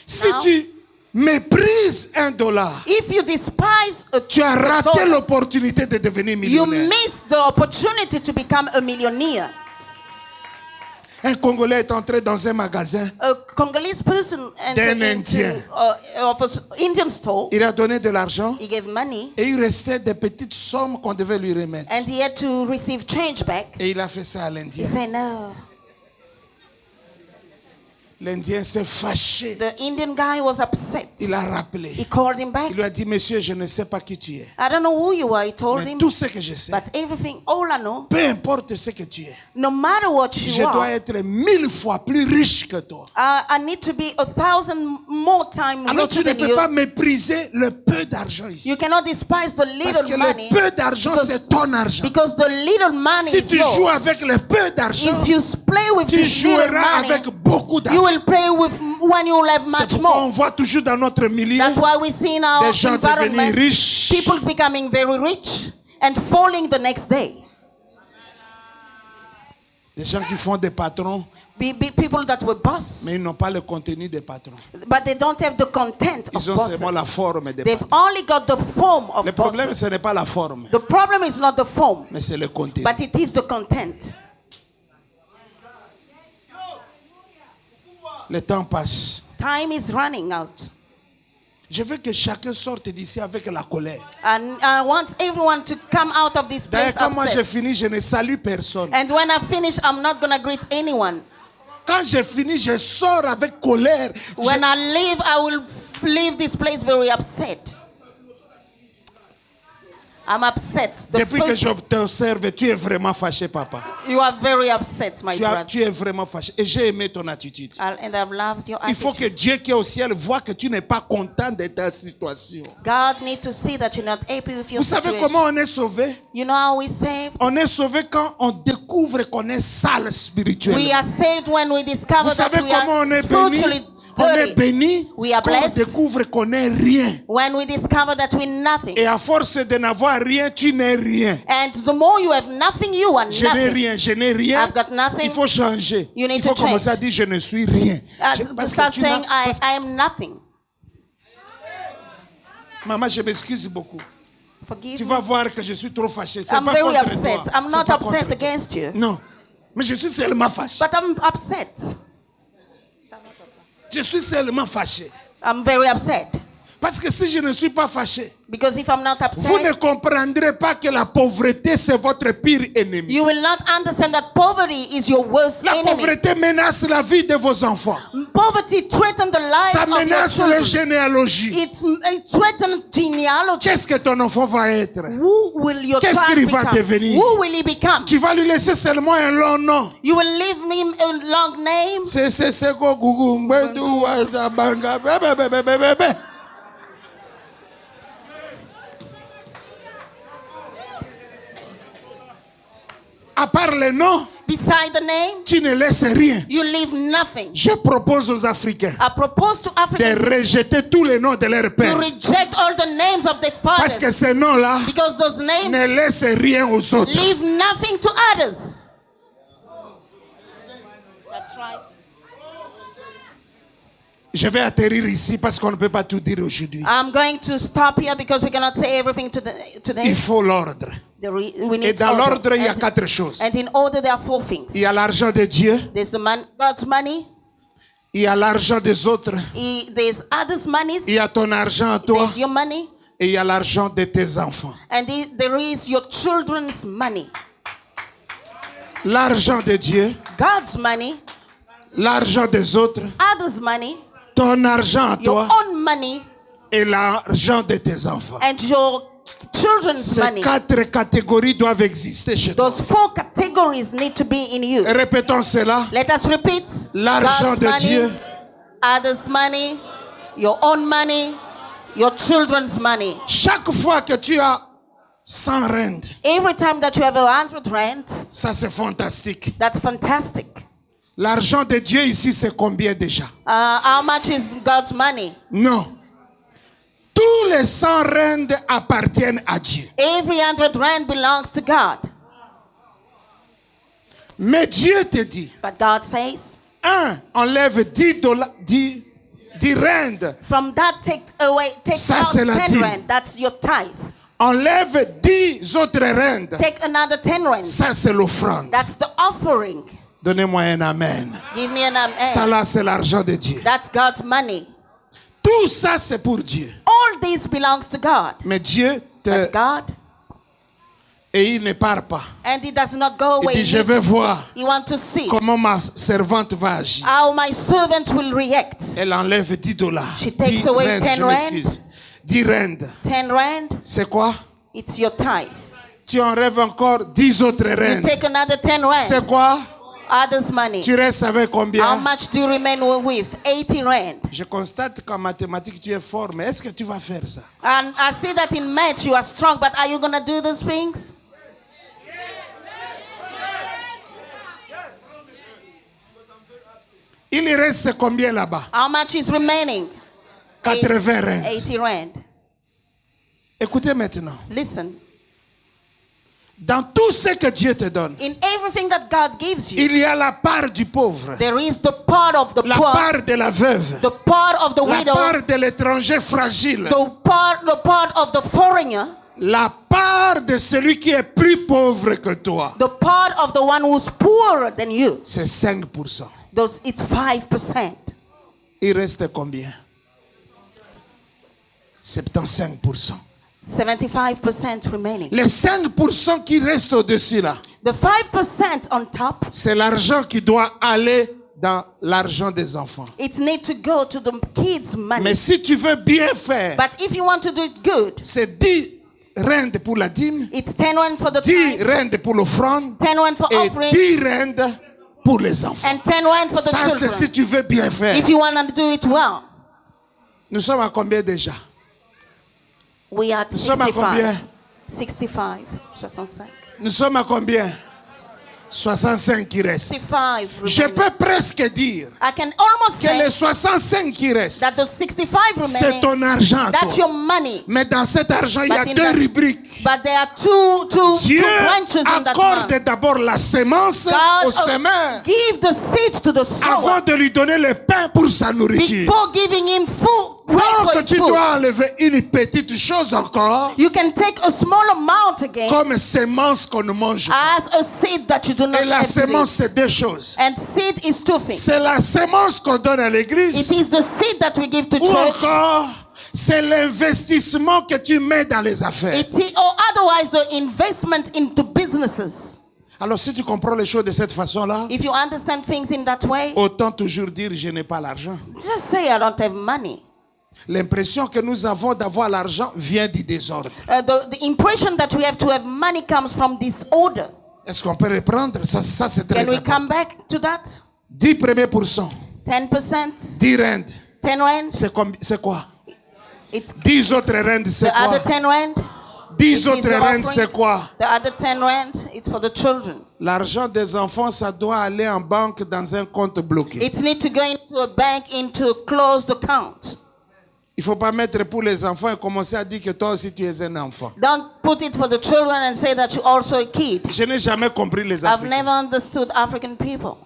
si Now, tu méprises $1, if you despise tu as raté $1, l'opportunité de devenir you millionnaire. miss the opportunity to become a millionaire. Un Congolais est entré dans un magasin. A Congolese person entered D'un into Indien. of an Indian store. Il a donné de l'argent He gave money et il restait des petites sommes qu'on devait lui remettre. and he had to receive change back. Et il a fait ça à He l'Indien. said no. L'Indien s'est fâché. The Indian guy was upset. Il a rappelé. He called him back. Il lui a dit, monsieur, je ne sais pas qui tu es. I don't know who you are, he told Mais him. tout ce que je sais, But everything, all I know, peu importe ce que tu es, no matter what je you dois are, être 1000 fois plus riche que toi. I need to be 1,000 more times Alors tu richer ne than peux pas you. mépriser le peu d'argent ici. You cannot despise the Parce que little money le peu d'argent, because- c'est ton argent. because the little money Si is tu joues yours. avec le peu d'argent, If you play with tu this little joueras money, avec beaucoup you d'argent. will play with when you will have C'est much pourquoi on more. voit toujours dans notre milieu That's why we see in our des gens devenir environment riches. people becoming very rich and falling the next day. Des gens qui font des patrons, People that were boss, mais ils n'ont pas le contenu des patrons. but they don't have the content of Ils ont seulement la bosses. forme des They've patrons. only got the form of Le problème, bosses. ce n'est pas la forme, The problem is not the form, mais c'est le contenu. but it is the content. Le temps passe. Time is running out. Je veux que chacun sorte d'ici avec la colère. And I want everyone to come out of this D'ailleurs, place quand moi j'ai upset. fini, je ne salue personne. And when I finish, I'm not going to greet anyone. Quand j'ai fini, je sors avec colère. When I leave, I will leave this place very upset. I'm upset. Depuis que je t'observe, tu es vraiment fâché, papa. You are very upset, my brother. Tu es vraiment fâché. Et j'ai aimé ton attitude. And I've loved your Il faut attitude. que Dieu qui est au ciel voit que tu n'es pas content de ta situation. God needs to see that you're not happy with your Vous savez situation. comment on est sauvé? You know how we saved? On est sauvé quand on découvre qu'on est sale spirituellement. We are saved when we discover Vous that savez we comment on are est béni? spiritually On est dirty. béni We are quand on blessed. découvre qu'on n'est rien. When we discover that we're nothing. Et à force de n'avoir rien, tu n'es rien. And the more you have nothing, you are Je n'ai nothing. rien, je n'ai rien. I've got nothing. Il faut changer. You need Il faut to change. commencer à dire je ne suis rien. Parce que Start tu saying, n'as- I am nothing. Maman, je m'excuse beaucoup. Forgive Tu me. vas voir que je suis trop fâché. C'est I'm pas very contre upset. toi. I'm C'est not pas upset contre toi. against you. Non. Mais je suis seulement fâché. But I'm upset. Je suis seulement fâché. I'm very upset. Parce que si je ne suis pas fâché, Because if I'm not vous ne upset, comprendrez pas que la pauvreté, c'est votre pire ennemi. you will not understand that poverty is your worst La enemy. pauvreté menace la vie de vos enfants. Poverty threatens the lives Ça of your menace les children. généalogies. It threatens genealogy. Qu'est-ce que ton enfant va être? Who will your Qu'est-ce child qu'il va become? devenir? Who will he become? Tu vas lui laisser seulement un long nom. You will leave him a long name. C'est go gugu ngbedu wazabanga bebe. À part le nom, Beside the name, tu ne laisses rien. you leave nothing. Je propose aux Africains I propose to de Africans rejeter tous les noms de leur to père. reject all the names of their Parce que fathers. ces noms-là Because those names ne laissent rien aux autres. leave nothing to others. That's right. Je vais atterrir ici parce qu'on ne peut pas tout dire aujourd'hui. I'm going to stop here because we cannot say everything today. Il faut l'ordre. We Et need dans order. l'ordre, il y a quatre choses. And in order, there are four things. Il y a l'argent de Dieu, There's God's money. il y a l'argent des autres, There's others' monies. il y a ton argent à toi There's your money. et il y a l'argent de tes enfants. And there is your children's money. L'argent de Dieu, God's money. l'argent des autres, Others' money. ton argent à Your toi own money. et l'argent de tes enfants. And your children's Ces money. quatre catégories doivent exister chez toi. Those four categories need to be in you. Répétons cela. Let us repeat. L'argent God's de money, Dieu, others' money, your own money, your children's money. chaque fois que tu as 100 rand, Every time that you have 100 rand, ça c'est fantastique. that's fantastic. L'argent de Dieu ici, c'est combien déjà? How much is God's money? Non. Tous les 100 rand appartiennent à Dieu. Every 100 rand belongs to God. Mais Dieu te dit, But God says, enlève 10 dollars, 10 rand. from that take Ça, out c'est la 10 dîme. rand. That's your tithe. Enlève 10 autres rand. Take another 10 rand. Ça, c'est l'offrande. That's the offering. Donnez-moi un amen. Give me an Ça, amen. là, c'est l'argent de Dieu. That's God's money. Tout ça, c'est pour Dieu. All this belongs to God. Mais Dieu But God, et il ne part pas. and He does not go Il away. dit, je vais voir You want to see comment ma servante va agir. how my servant will react. Elle enlève 10 dollars. She takes away 10 je m'excuse. 10 rand. 10 rand, C'est quoi? it's your tithe. Tu enlèves encore 10 autres You rand. take another 10 rand, C'est quoi? others' money. Tu restes avec How combien? much do you remain with? 80 rand. Je constate qu'en mathématiques, tu es fort, mais est-ce que tu vas faire ça? And I see that in math you are strong, but are you going to do these things? Il reste combien là-bas? How much is remaining? 80 rand. 80 rand. Écoutez maintenant. Listen, Dans tout ce que Dieu te donne, in everything that God gives you, il y a la part du pauvre, there is the part of the la poor, part de la veuve, the part of the la widow, part de l'étranger fragile, the part of the foreigner, la part de celui qui est plus pauvre que toi. the part of the one who's poorer than you. C'est 5%. It's 5%. Il reste combien? 75%. 75% remaining. Les 5% qui restent au-dessus là, The 5% on top, c'est l'argent qui doit aller dans l'argent des enfants. it needs to go to the kids' money. Mais si tu veux bien faire, But if you want to do it good, c'est 10 rand pour la dîme, It's 10 rand for the 10 tithe, rand pour l'offrande 10 rand for et offering, 10 rand pour les enfants. and 10 rand for the Ça, c'est si children. tu veux bien faire. If you want to do it well. Nous sommes à combien déjà? We are at Nous sommes à combien? 65. 65. Nous sommes à combien? 65 qui restent. 65 Je remaining. peux presque dire I can almost que say les 65 qui restent, that the 65 c'est remaining, ton argent. à that's toi. your money. Mais dans cet argent, il y a But in deux that- rubriques. But there are two Dieu branches in that accorde money. d'abord la sémence au God semeur give the seed to the avant sower de lui donner le pain pour sa nourriture. before giving him food. Bread for Donc his tu food. dois enlever une petite chose encore You can take a small amount again comme sémence qu'on ne mange pas. as a seed that you do not Et la have to sémence, eat. c'est deux choses. And seed is two things. C'est la sémence qu'on donne à It l'église is the seed that we give to ou church. encore c'est l'investissement que tu mets dans les affaires. Or otherwise the investment into businesses. Alors si tu comprends les choses de cette façon-là, If you understand things in that way, autant toujours dire je n'ai pas l'argent. just say I don't have money. L'impression que nous avons d'avoir l'argent vient du désordre. The impression that we have to have money comes from disorder. Est-ce qu'on peut reprendre? Ça c'est très Can we important. come back to that? 10 premiers pourcents, 10%, 10 rand, 10 rand. c'est quoi? It's 10 autres rand, c'est the other quoi? 10 rand. 10 It is autres the rand, offering. c'est quoi? The other 10 rand, it's for the children. L'argent des enfants, ça doit aller en banque dans un compte bloqué. It needs to go into a bank into a closed account. Il ne faut pas mettre pour les enfants et commencer à dire que toi aussi tu es un enfant. Don't put it for the children and say that you're also a kid. Je n'ai jamais compris les I've Africains. never understood African people.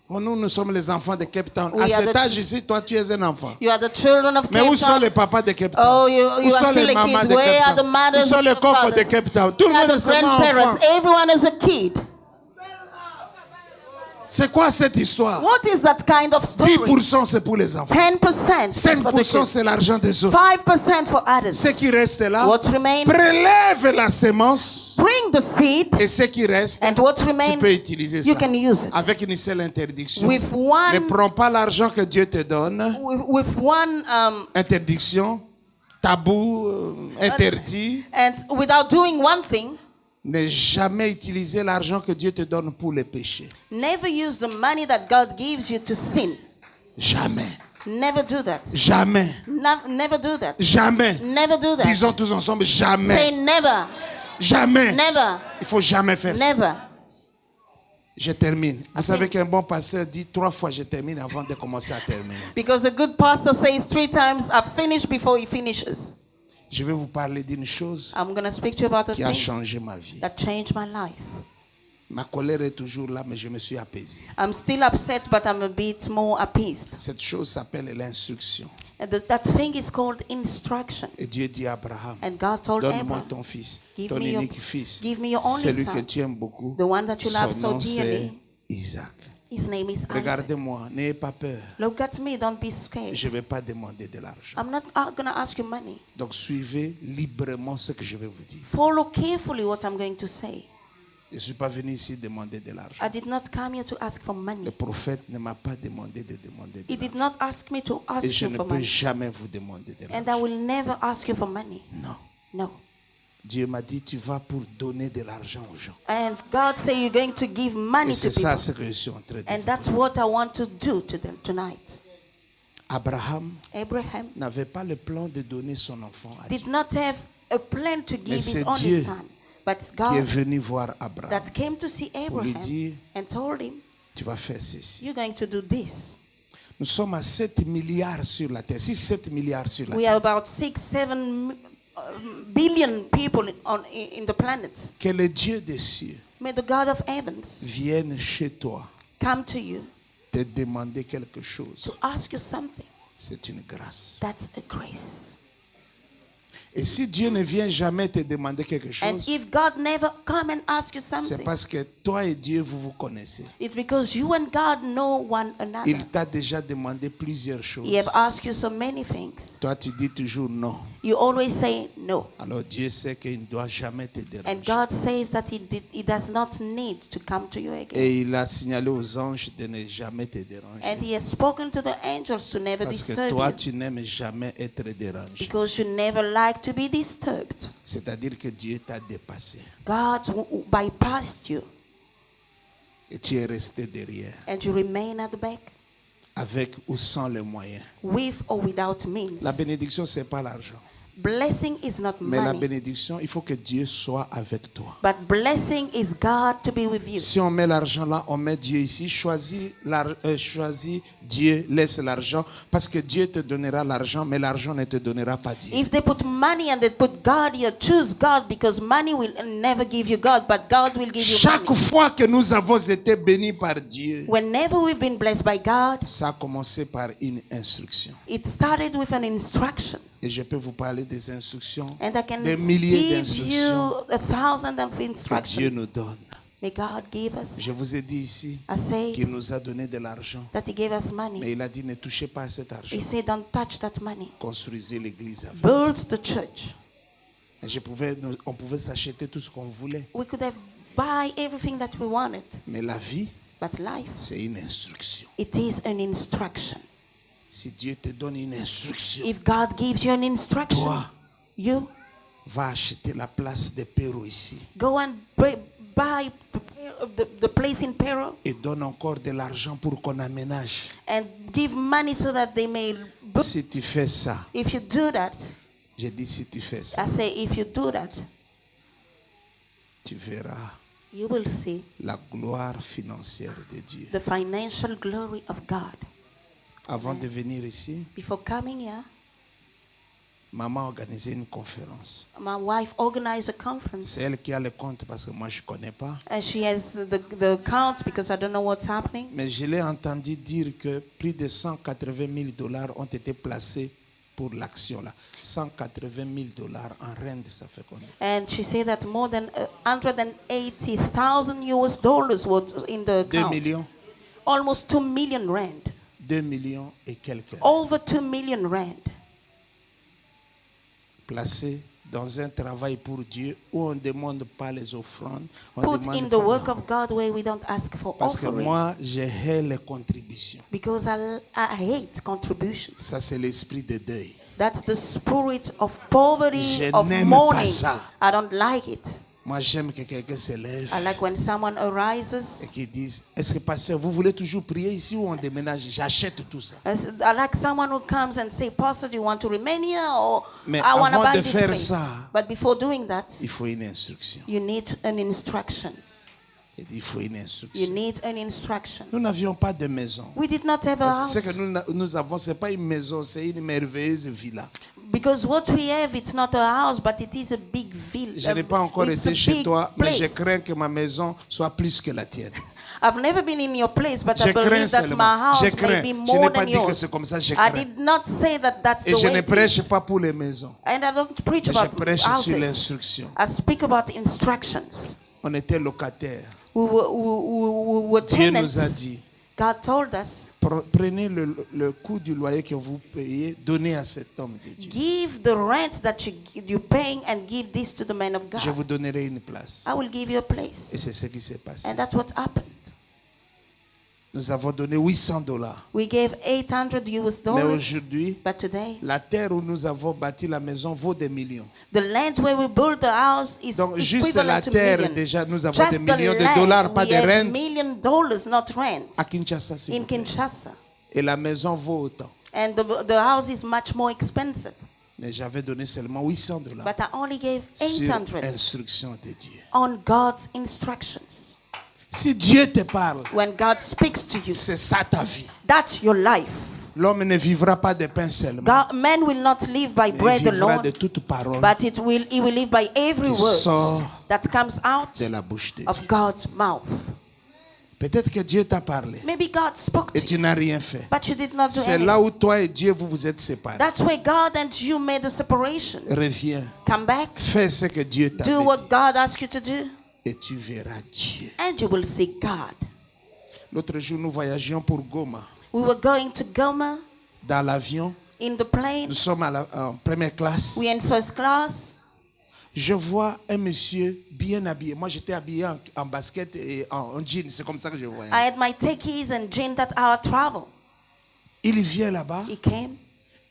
Oh, nous sommes les enfants de Cape Town. We À are cet the- âge ici, toi tu es un enfant. You are the children of Mais Cape où sont Town. les papas de Cape Town? Oh, you Où are sont still les a mamans kid. de Where Cape are the Town? Où mothers sont and les the cocos de fathers? Cape Town? Tout le Where are monde est the seulement grandparents? enfant. Everyone is a kid. C'est quoi cette histoire? What is that kind of story? 10% c'est pour les enfants. 10% is for the 5% kids. c'est l'argent des autres. 5% for others. Ce qui reste là, What remains? prélève la sémence Bring the seed, et ce qui reste, and what tu remains, peux utiliser you ça. can use it. Avec une seule interdiction. With Ne one, prends pas l'argent que Dieu te donne. with one, Interdiction, tabou, interdit. and without doing one thing, Ne jamais utiliser l'argent que Dieu te donne pour les péchés. never use the money that God gives you to sin. Jamais. Never do that. Jamais. Never do that. Jamais. Never do that. Disons tous ensemble, jamais. Say never. Jamais. Never. Il faut jamais faire ça. Never. Je termine. Vous Ok. savez qu'un bon pasteur dit 3 fois je termine avant de commencer à terminer. Because a good pastor says 3 times, I finish before he finishes. Je vais vous parler d'une chose I'm going to speak to you about a qui a thing changé ma vie. that changed my life. Ma colère est toujours là, mais je me suis apaisé. I'm still upset, but I'm a bit more appeased. Cette chose s'appelle l'instruction. And that thing is called instruction. Et Dieu dit à Abraham, And God told donne-moi Abraham, ton fils, Give ton me your- unique fils, give me your only celui son, que tu aimes beaucoup. the one that you love Son so nom c'est dearly. Isaac. His name is Isaac. Regardez-moi, n'ayez pas peur. Look at me, don't be scared. Je ne vais pas demander de l'argent. I'm not going to ask you money. Donc suivez librement ce que je vais vous dire. Follow carefully what I'm going to say. Je ne suis pas venu ici demander de l'argent. I did not come here to ask for Le money. prophète ne m'a pas demandé de demander de He did l'argent. not ask me to Et ask je you ne for peux money. jamais vous demander de And I l'argent. will never ask you for money. Non. No. Dieu m'a dit, tu vas pour donner de l'argent aux gens. And God say you're going to give money Et to c'est ça people. ce que je suis en train de And vous that's dire. what I want to do to them tonight. Abraham Abraham n'avait pas le plan de donner son enfant à Dieu. did not have a plan to give c'est his only Dieu son. But Qui est God venu dire Abraham, that came to see lui Abraham dire, and told him, tu vas faire ceci. you're going to do this. Nous sommes à 7 milliards sur la terre. 6-7 milliards sur la We terre. are about 6-7 billion people in the planet. Que le Dieu des cieux May the God of heavens vienne chez toi come to you te demander quelque chose. to ask you something. C'est une grâce. That's a grace. Et si Dieu ne vient jamais te demander quelque And chose, if God never come and ask you c'est something, parce que toi et Dieu, vous vous connaissez. it's because you and God know one another. Il t'a déjà demandé plusieurs choses. He have asked you so many things. Toi, tu dis toujours non. You always say no. Alors Dieu sait qu'il ne doit jamais te And déranger. God says that he does not need to come to you again. Et il a signalé aux anges de ne jamais te déranger. And he has spoken to the angels to never Parce que disturb toi, you. tu n'aimes jamais être dérangé. Because you never like to be disturbed. C'est-à-dire que Dieu t'a dépassé. God bypassed you Et tu es resté derrière, and you remain at the back avec ou sans les moyens. with or without means. La bénédiction, ce n'est pas l'argent. Blessing is not Mais la money, bénédiction, il faut que Dieu soit avec toi. but blessing is God to be with you. Si on met l'argent là, on met Dieu ici. Choisis Dieu, laisse l'argent. Parce que Dieu te donnera l'argent, mais l'argent ne te donnera pas Dieu. If they put money and they put God here, choose God, because money will never give you God, but God will give you Chaque money. fois que nous avons été bénis par Dieu, Whenever we've been blessed by God, ça a commencé par une instruction. it started with an instruction. Et je peux vous parler des instructions, And I can des milliers give d'instructions you 1,000 of que Dieu instructions. nous donne. May God give us. Je vous ai dit ici I say qu'il nous a donné de l'argent. that He gave us Mais money. il a dit ne touchez pas à cet argent. He said, don't touch that money. Construisez l'église avec. Build the church. Et on pouvait s'acheter tout ce qu'on voulait. We could have buy everything that we wanted, Mais la vie, but life, c'est une instruction. it is an instruction. Si Dieu te donne une instruction, If God gives you an instruction, toi, you va acheter la place de Pérou ici. go and buy the place in Peru Et donne encore de l'argent pour qu'on aménage. and give money so that they may build. Si tu fais ça, If you do that, j'ai dit si tu fais ça, I say if you do that, tu verras you will see la gloire financière de Dieu. the financial glory of God. Avant de venir ici, Before coming here, maman a organisé une conférence. my wife organized a conference, C'est elle qui a le compte parce que moi je ne connais pas. and she has the accounts because I don't know what's happening. Mais je l'ai entendu dire que plus de 180 000 $ ont été placés pour l'action là. 180 000 $ en rente, ça fait combien? And she said that more than 180,000 US dollars was in the 2 account. millions? Almost 2 million rand. 2 millions et quelques. Over 2 million rand. Placés dans un travail pour Dieu où on ne demande pas les offrandes. On Put demande in the pas work non. of God where we don't ask for Parce que offering. moi, je hais les contributions. Because I hate contributions. Ça, c'est l'esprit de deuil. That's the spirit of poverty, Je of n'aime pas mourning. ça. I don't like it. Moi, j'aime que quelqu'un se lève I like when someone et arises. qu'il dise, est-ce que pasteur, vous voulez toujours prier ici ou on déménage? J'achète tout ça. I like someone who comes and say, Pastor, do you want to remain here or Mais I want to avant buy de this faire place? ça, But before doing that, il faut une instruction. you need an instruction. Il faut une You instruction. need an instruction. Nous n'avions pas de maison. We did not have a Ce que house. nous avons, ce n'est pas une maison, c'est une merveilleuse villa. Because what we have, it's not a house, but it is a big village. Je n'ai pas encore It's a été chez big toi, mais je place. crains que ma maison soit plus que la tienne. I've never been in your place, but Je I crains believe that seulement. my house Je may crains. be Je more n'ai pas than dit que yours. c'est comme ça, je I crains. did not say that that's Et the je way ne it prêche is. pas pour les maisons. And I don't preach Mais je about prêche sur houses. l'instruction. I speak about instructions. On était locataires. We were Dieu nous a tenants. dit, God told us, prenez le coût du loyer que vous payez, donnez à cet homme de Dieu. give the rent that you're paying and give this to the man of Je God. vous donnerai une place. I will give you a Et place. c'est ce qui s'est passé. And that's what happened. Nous avons donné 800 $. We gave 800 US Mais dollars. aujourd'hui, But today, la terre où nous avons bâti la maison vaut des millions. the land where we built the house is Donc juste equivalent la to terre, million. déjà, nous avons Just des the millions de land, dollars, pas we de have rente. $1 million, not rent, À Kinshasa, s'il in vous plaît. Kinshasa. Et la maison vaut autant. And the house is much more expensive. Mais j'avais donné seulement 800 $. But I only gave Sur 800 instruction de Dieu. on God's instructions. Si Dieu te parle, When God speaks to you, c'est ça ta vie. that's your life. L'homme ne vivra pas de pain seulement. Man will not live by Il bread vivra alone, de toute parole but he will live by every qui word sort that comes out de la bouche de Dieu. of God's mouth. Peut-être que Dieu t'a parlé Maybe God spoke et to tu you, n'as rien fait. but you did not do C'est anything. là où toi et Dieu, vous vous êtes séparés. That's where God and you made a separation. Reviens, Come back, fais ce que Dieu t'a do dit what God asked you to do, et tu verras Dieu. and you will see God. L'autre jour, nous voyagions pour Goma. We were going to Goma Dans l'avion, in the plane. nous sommes en première classe. We in first class. Je vois un monsieur bien habillé. Moi, j'étais habillé en basket et en jean. C'est comme ça que je voyais. I had my techies and jean that our travel. Il vient là-bas He came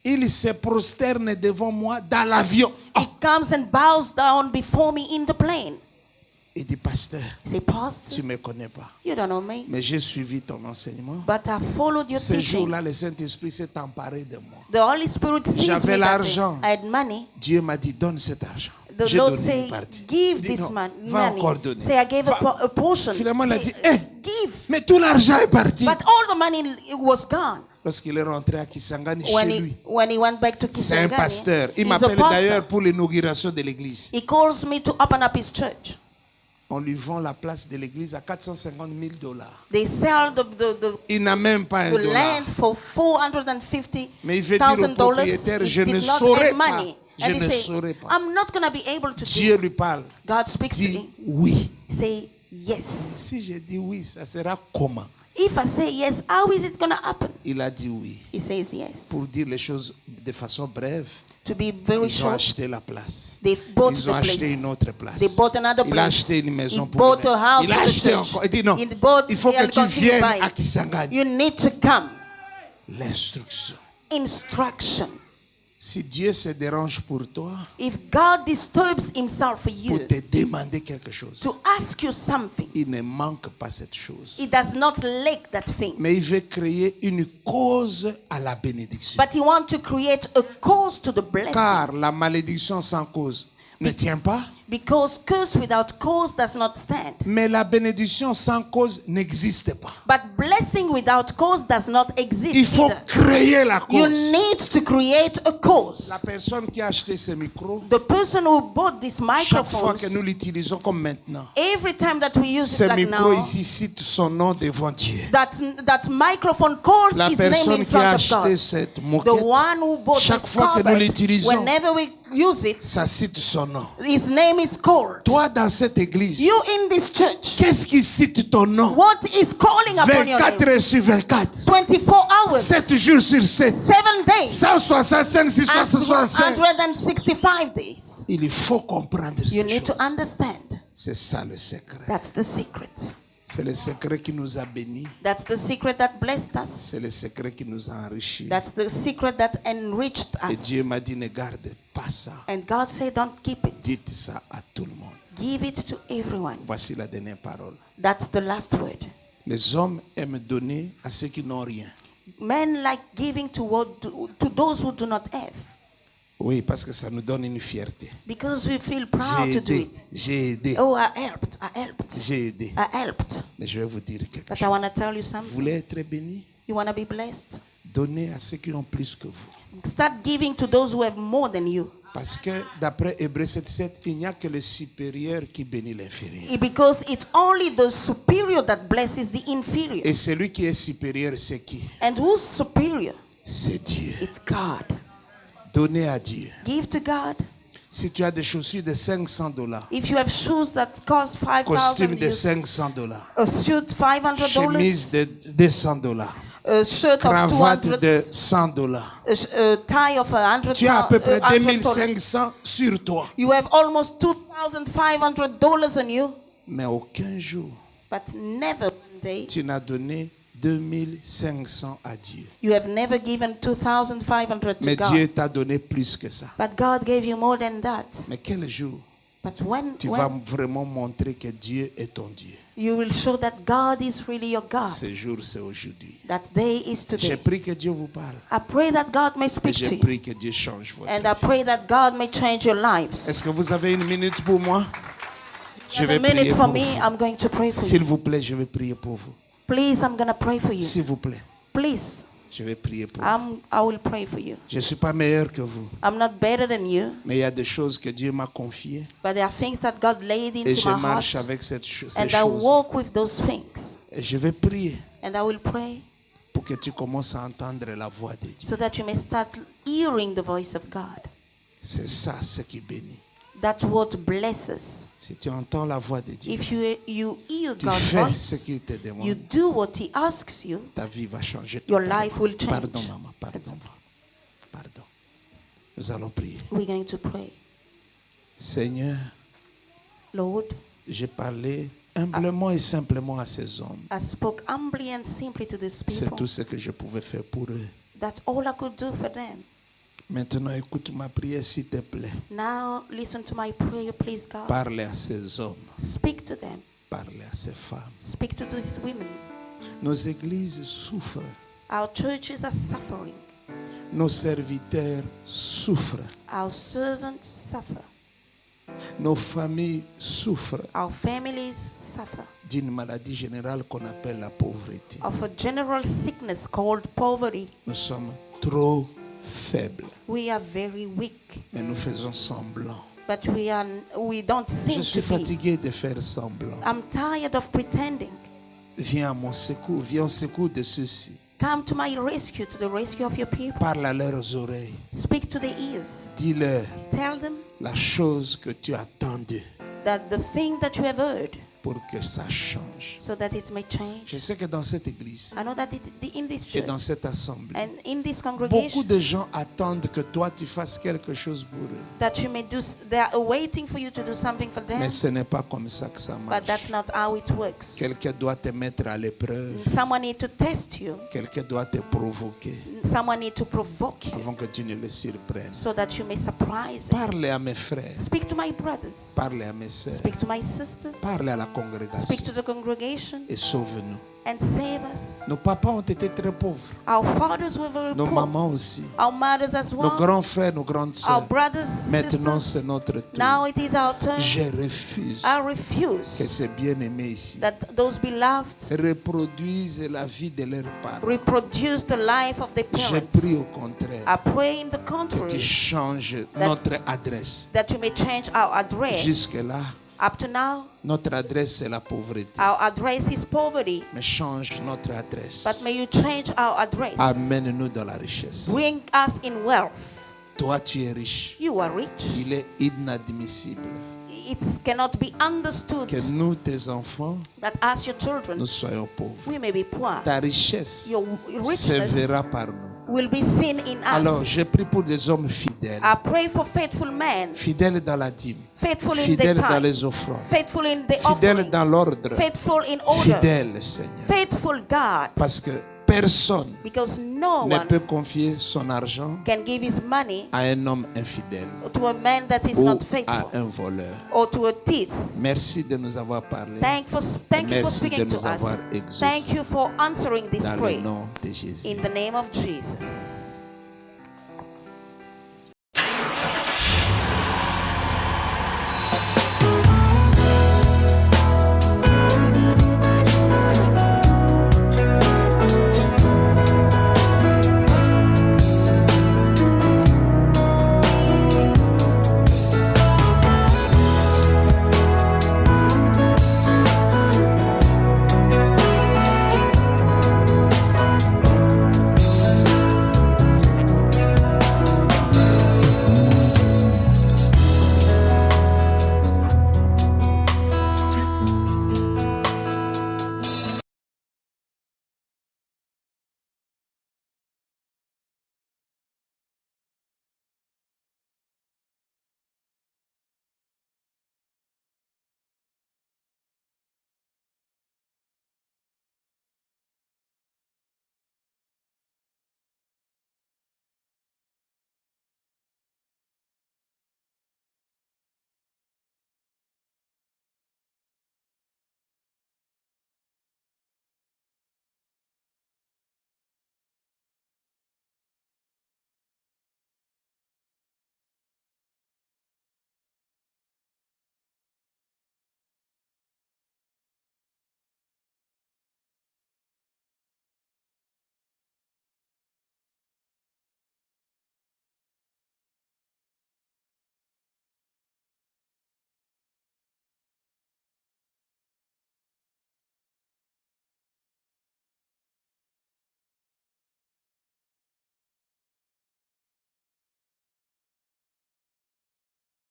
Il se prosterne devant moi dans l'avion. He comes and bows down before me in the plane. Il dit, pasteur, He say, Pastor, tu ne me connais pas, you don't know me, mais j'ai suivi ton enseignement. but I followed your Ce teaching. jour-là, le Saint-Esprit s'est emparé de moi. The Holy Spirit sees J'avais me that day. l'argent. I had money. Dieu m'a dit, donne cet argent. The J'ai Lord donné say, une partie. give Il dit, this non, money. va encore donner. Say, I gave Va. a portion. Finalement, il a Say, dit, eh, give. mais tout l'argent est parti. But all the money was gone. Lorsqu'il est rentré à Kisangani When chez he, lui, when he went back to c'est un Kisangani, pasteur. Il he's a m'appelle pastor. d'ailleurs pour l'inauguration de l'église. He calls me to open up his church. On lui vend la place de l'église à 450 000 dollars. They sell Il n'a même pas un the dollar. land for $450,000. Mais il veut dire au propriétaire, He je ne did not saurais have pas. money. Je And he ne say, saurais pas. I'm not going to be able to Dieu do. lui parle. God speaks to Dis him. oui. Say yes. Si je dis oui, ça sera comment? If I say yes, how is it going to happen? Il a dit oui. He says yes. Pour dire les choses de façon brève, To be very ils ont short, acheté la place. they bought Ils ont the acheté place. une autre place. They bought another Il a place. acheté une maison He pour bought lui-même. a house Il a for the acheté church. encore. Il dit non, He bought- il faut que he'll tu continue viennes buying. à Kisangani. You need to come. L'instruction. Instruction. Si Dieu se dérange pour toi, If God disturbs himself for pour you te demander quelque chose, to ask you something, il ne manque pas cette chose. he does not lack that thing. Mais il veut créer une cause à la bénédiction. But he wants to create a cause to the blessing. Car la malédiction sans cause ne tient pas, Because curse without cause does not stand. mais la bénédiction sans cause n'existe pas. But blessing without cause does not exist Il faut either. créer la You cause. need to create a cause. La personne qui a acheté ce micro, The person who bought these chaque fois que microphones, nous l'utilisons comme maintenant, every time that we use ce it like micro now, ici cite son nom devant Dieu. that microphone calls La his name personne in qui a front of acheté God. cette The moquette, one who bought chaque this fois que nous cupboard, l'utilisons, whenever we use it, ça cite son nom. his name is called. Toi, dans cette église, You in this church, qu'est-ce qui cite ton nom? what is calling upon your 24 name? heures sur 24, 24 hours, 7 jours sur 7, 7 days, 165, and 665. 365 days. Il faut comprendre You ces need to choses. understand. C'est ça le secret. That's the secret. C'est le secret qui nous a bénis. That's the secret that blessed us. C'est le secret qui nous a enrichis. That's the secret that enriched Et us. Dieu m'a dit, ne garde pas ça. And God said, don't keep it. Dites ça à tout le monde. Give it to everyone. Voici la dernière parole. That's the last word. Les hommes aiment donner à ceux qui n'ont rien. Men like giving to those who do not have. Oui, parce que ça nous donne une fierté. Because we feel proud J'ai to do aidé, it. j'ai aidé, Oh, I helped. j'ai aidé. I helped. Mais je vais vous dire quelque But I chose. want to tell you Vous something. voulez être béni? You want to be blessed? Donnez à ceux qui ont plus que vous. Start giving to those who have more than you. Parce que d'après Hébreux 7:7, il n'y a que le supérieur qui bénit l'inférieur. Because it's only the superior that blesses the inferior. Et celui qui est supérieur, c'est qui? And who's superior? C'est Dieu. It's God. Donnez à Dieu. Give to God. Si tu as des chaussures de 500 dollars, If you have shoes that cost costume de 5,000, 500 dollars, a suit chemise $500, de 200 dollars, a shirt of cravate 200, de 100 dollars. a tie of 100. Tu as à peu près $100. 2500 sur toi. You have almost $2,500 on you, Mais aucun jour, but never one day tu n'as donné 2500 à Dieu. you have never given $2,500 to Mais Dieu God. t'a donné plus que ça. But God gave you more than that. Mais quel jour But when tu vas vraiment montrer que Dieu est ton Dieu? you will show that God is really your God. Ce jour, c'est aujourd'hui. That day is J'ai today. pris que Dieu vous parle. I pray that God may Et speak to j'ai you. pris que Dieu change votre And I vie. pray that God may change your lives. Est-ce que vous avez une minute pour moi? Je Have vais a minute prier for pour me. vous. I'm going to pray for S'il you. vous plaît, je vais prier pour vous. Please, I'm going to pray for you. S'il vous plaît, Please, je vais prier pour vous. I will pray for you. Je ne suis pas meilleur que vous, I'm not better than you, mais il y a des choses que Dieu m'a confiées but there are things that God laid et into je my marche heart, avec ces and I choses. walk with those things. Et je vais prier And I will pray pour que tu commences à entendre la voix de Dieu. so that you may start hearing the voice of God. C'est ça ce qui bénit. That's what blesses. Si tu entends la voix de Dieu, If you hear tu God's fais ce voice, qu'il te demande, you do what He asks you, ta vie va changer. your totalement. life will change. Pardon, maman, pardon. Pardon. Nous allons prier. We're going to pray. Seigneur, Lord, j'ai parlé humblement et simplement à ces hommes. I spoke humbly and simply to these C'est people. tout ce que je pouvais faire pour eux. That's all I could do for them. Maintenant, écoute ma prière, s'il te plaît. Now listen to my prayer, please, God. Parle à ces hommes, Speak to them. parle à ces femmes. Speak to these women. Nos églises souffrent, Our churches are suffering. nos serviteurs souffrent, Our servants suffer. nos familles souffrent Our families suffer d'une maladie générale qu'on appelle la pauvreté. of a general sickness called poverty. Nous sommes trop faibles, We are very weak, mais nous faisons semblant. but we don't Je seem suis to be. fatigué de faire semblant. I'm tired of pretending. Viens à mon secours, viens au secours de ceux-ci. Come to my rescue, to the rescue of your people. Parle à leurs oreilles. Speak to their ears. Dis-leur Tell them la chose que tu attends d'eux that the thing that you have heard, pour que ça change. so that it may change. Je sais que dans cette église I know that in this et church dans cette assemblée, and in this beaucoup congregation, de gens attendent que toi tu fasses quelque chose pour eux. that you may do, they are waiting for you to do something for them, Mais ce n'est pas comme ça que ça but marche. that's not how it works. Quelqu'un doit te mettre à l'épreuve. Someone need to test you. Quelqu'un doit te provoquer Someone need to provoke you avant que tu ne le surprennes. so that you may surprise them. Parle à mes frères. Speak to my brothers. Parle à mes sœurs. Speak to my sisters. Parle à la Speak congrégation. to the congregation Et sauve-nous. and save us. Nos papas ont été très pauvres. Our fathers were very Nos poor. mamans aussi. Our mothers as Nos well. grands frères, nos grandes Our sœurs. brothers, Maintenant, c'est sisters. notre tour. Now it is our turn. Je refuse I que refuse ces bien-aimés ici that those beloved reproduisent la vie de leurs parents. reproduce the life of their Je prie au parents. contraire I pray in the que tu contrary changes notre adresse. that you may change our address. Jusque-là, Up to now, notre adresse c'est la pauvreté. our address is poverty. Mais change notre adresse. But may you change our address. Amène-nous dans la richesse. Bring us in wealth. Toi, tu es riche. You are rich. Il est inadmissible It cannot be understood que nous, tes enfants, that as your children, nous soyons pauvres. we may be poor. Ta richesse Your se richness verra par nous. will be seen in Alors, us. je prie pour des hommes fidèles. I pray for faithful men, Fidèles dans la dîme. faithful in the Fidèles dans time, les offrandes. faithful in the Fidèles offering, dans l'ordre. faithful in order, Fidèles, Seigneur. faithful God, Parce que personne because no ne one peut confier son argent can give his money à un homme infidèle to a man that is ou not à faithful un voleur. or to a thief. Merci de nous avoir parlé. Thank you for Merci de speaking to nous avoir us. exaucés Thank you for answering this dans le prayer nom de Jésus. in the name of Jesus.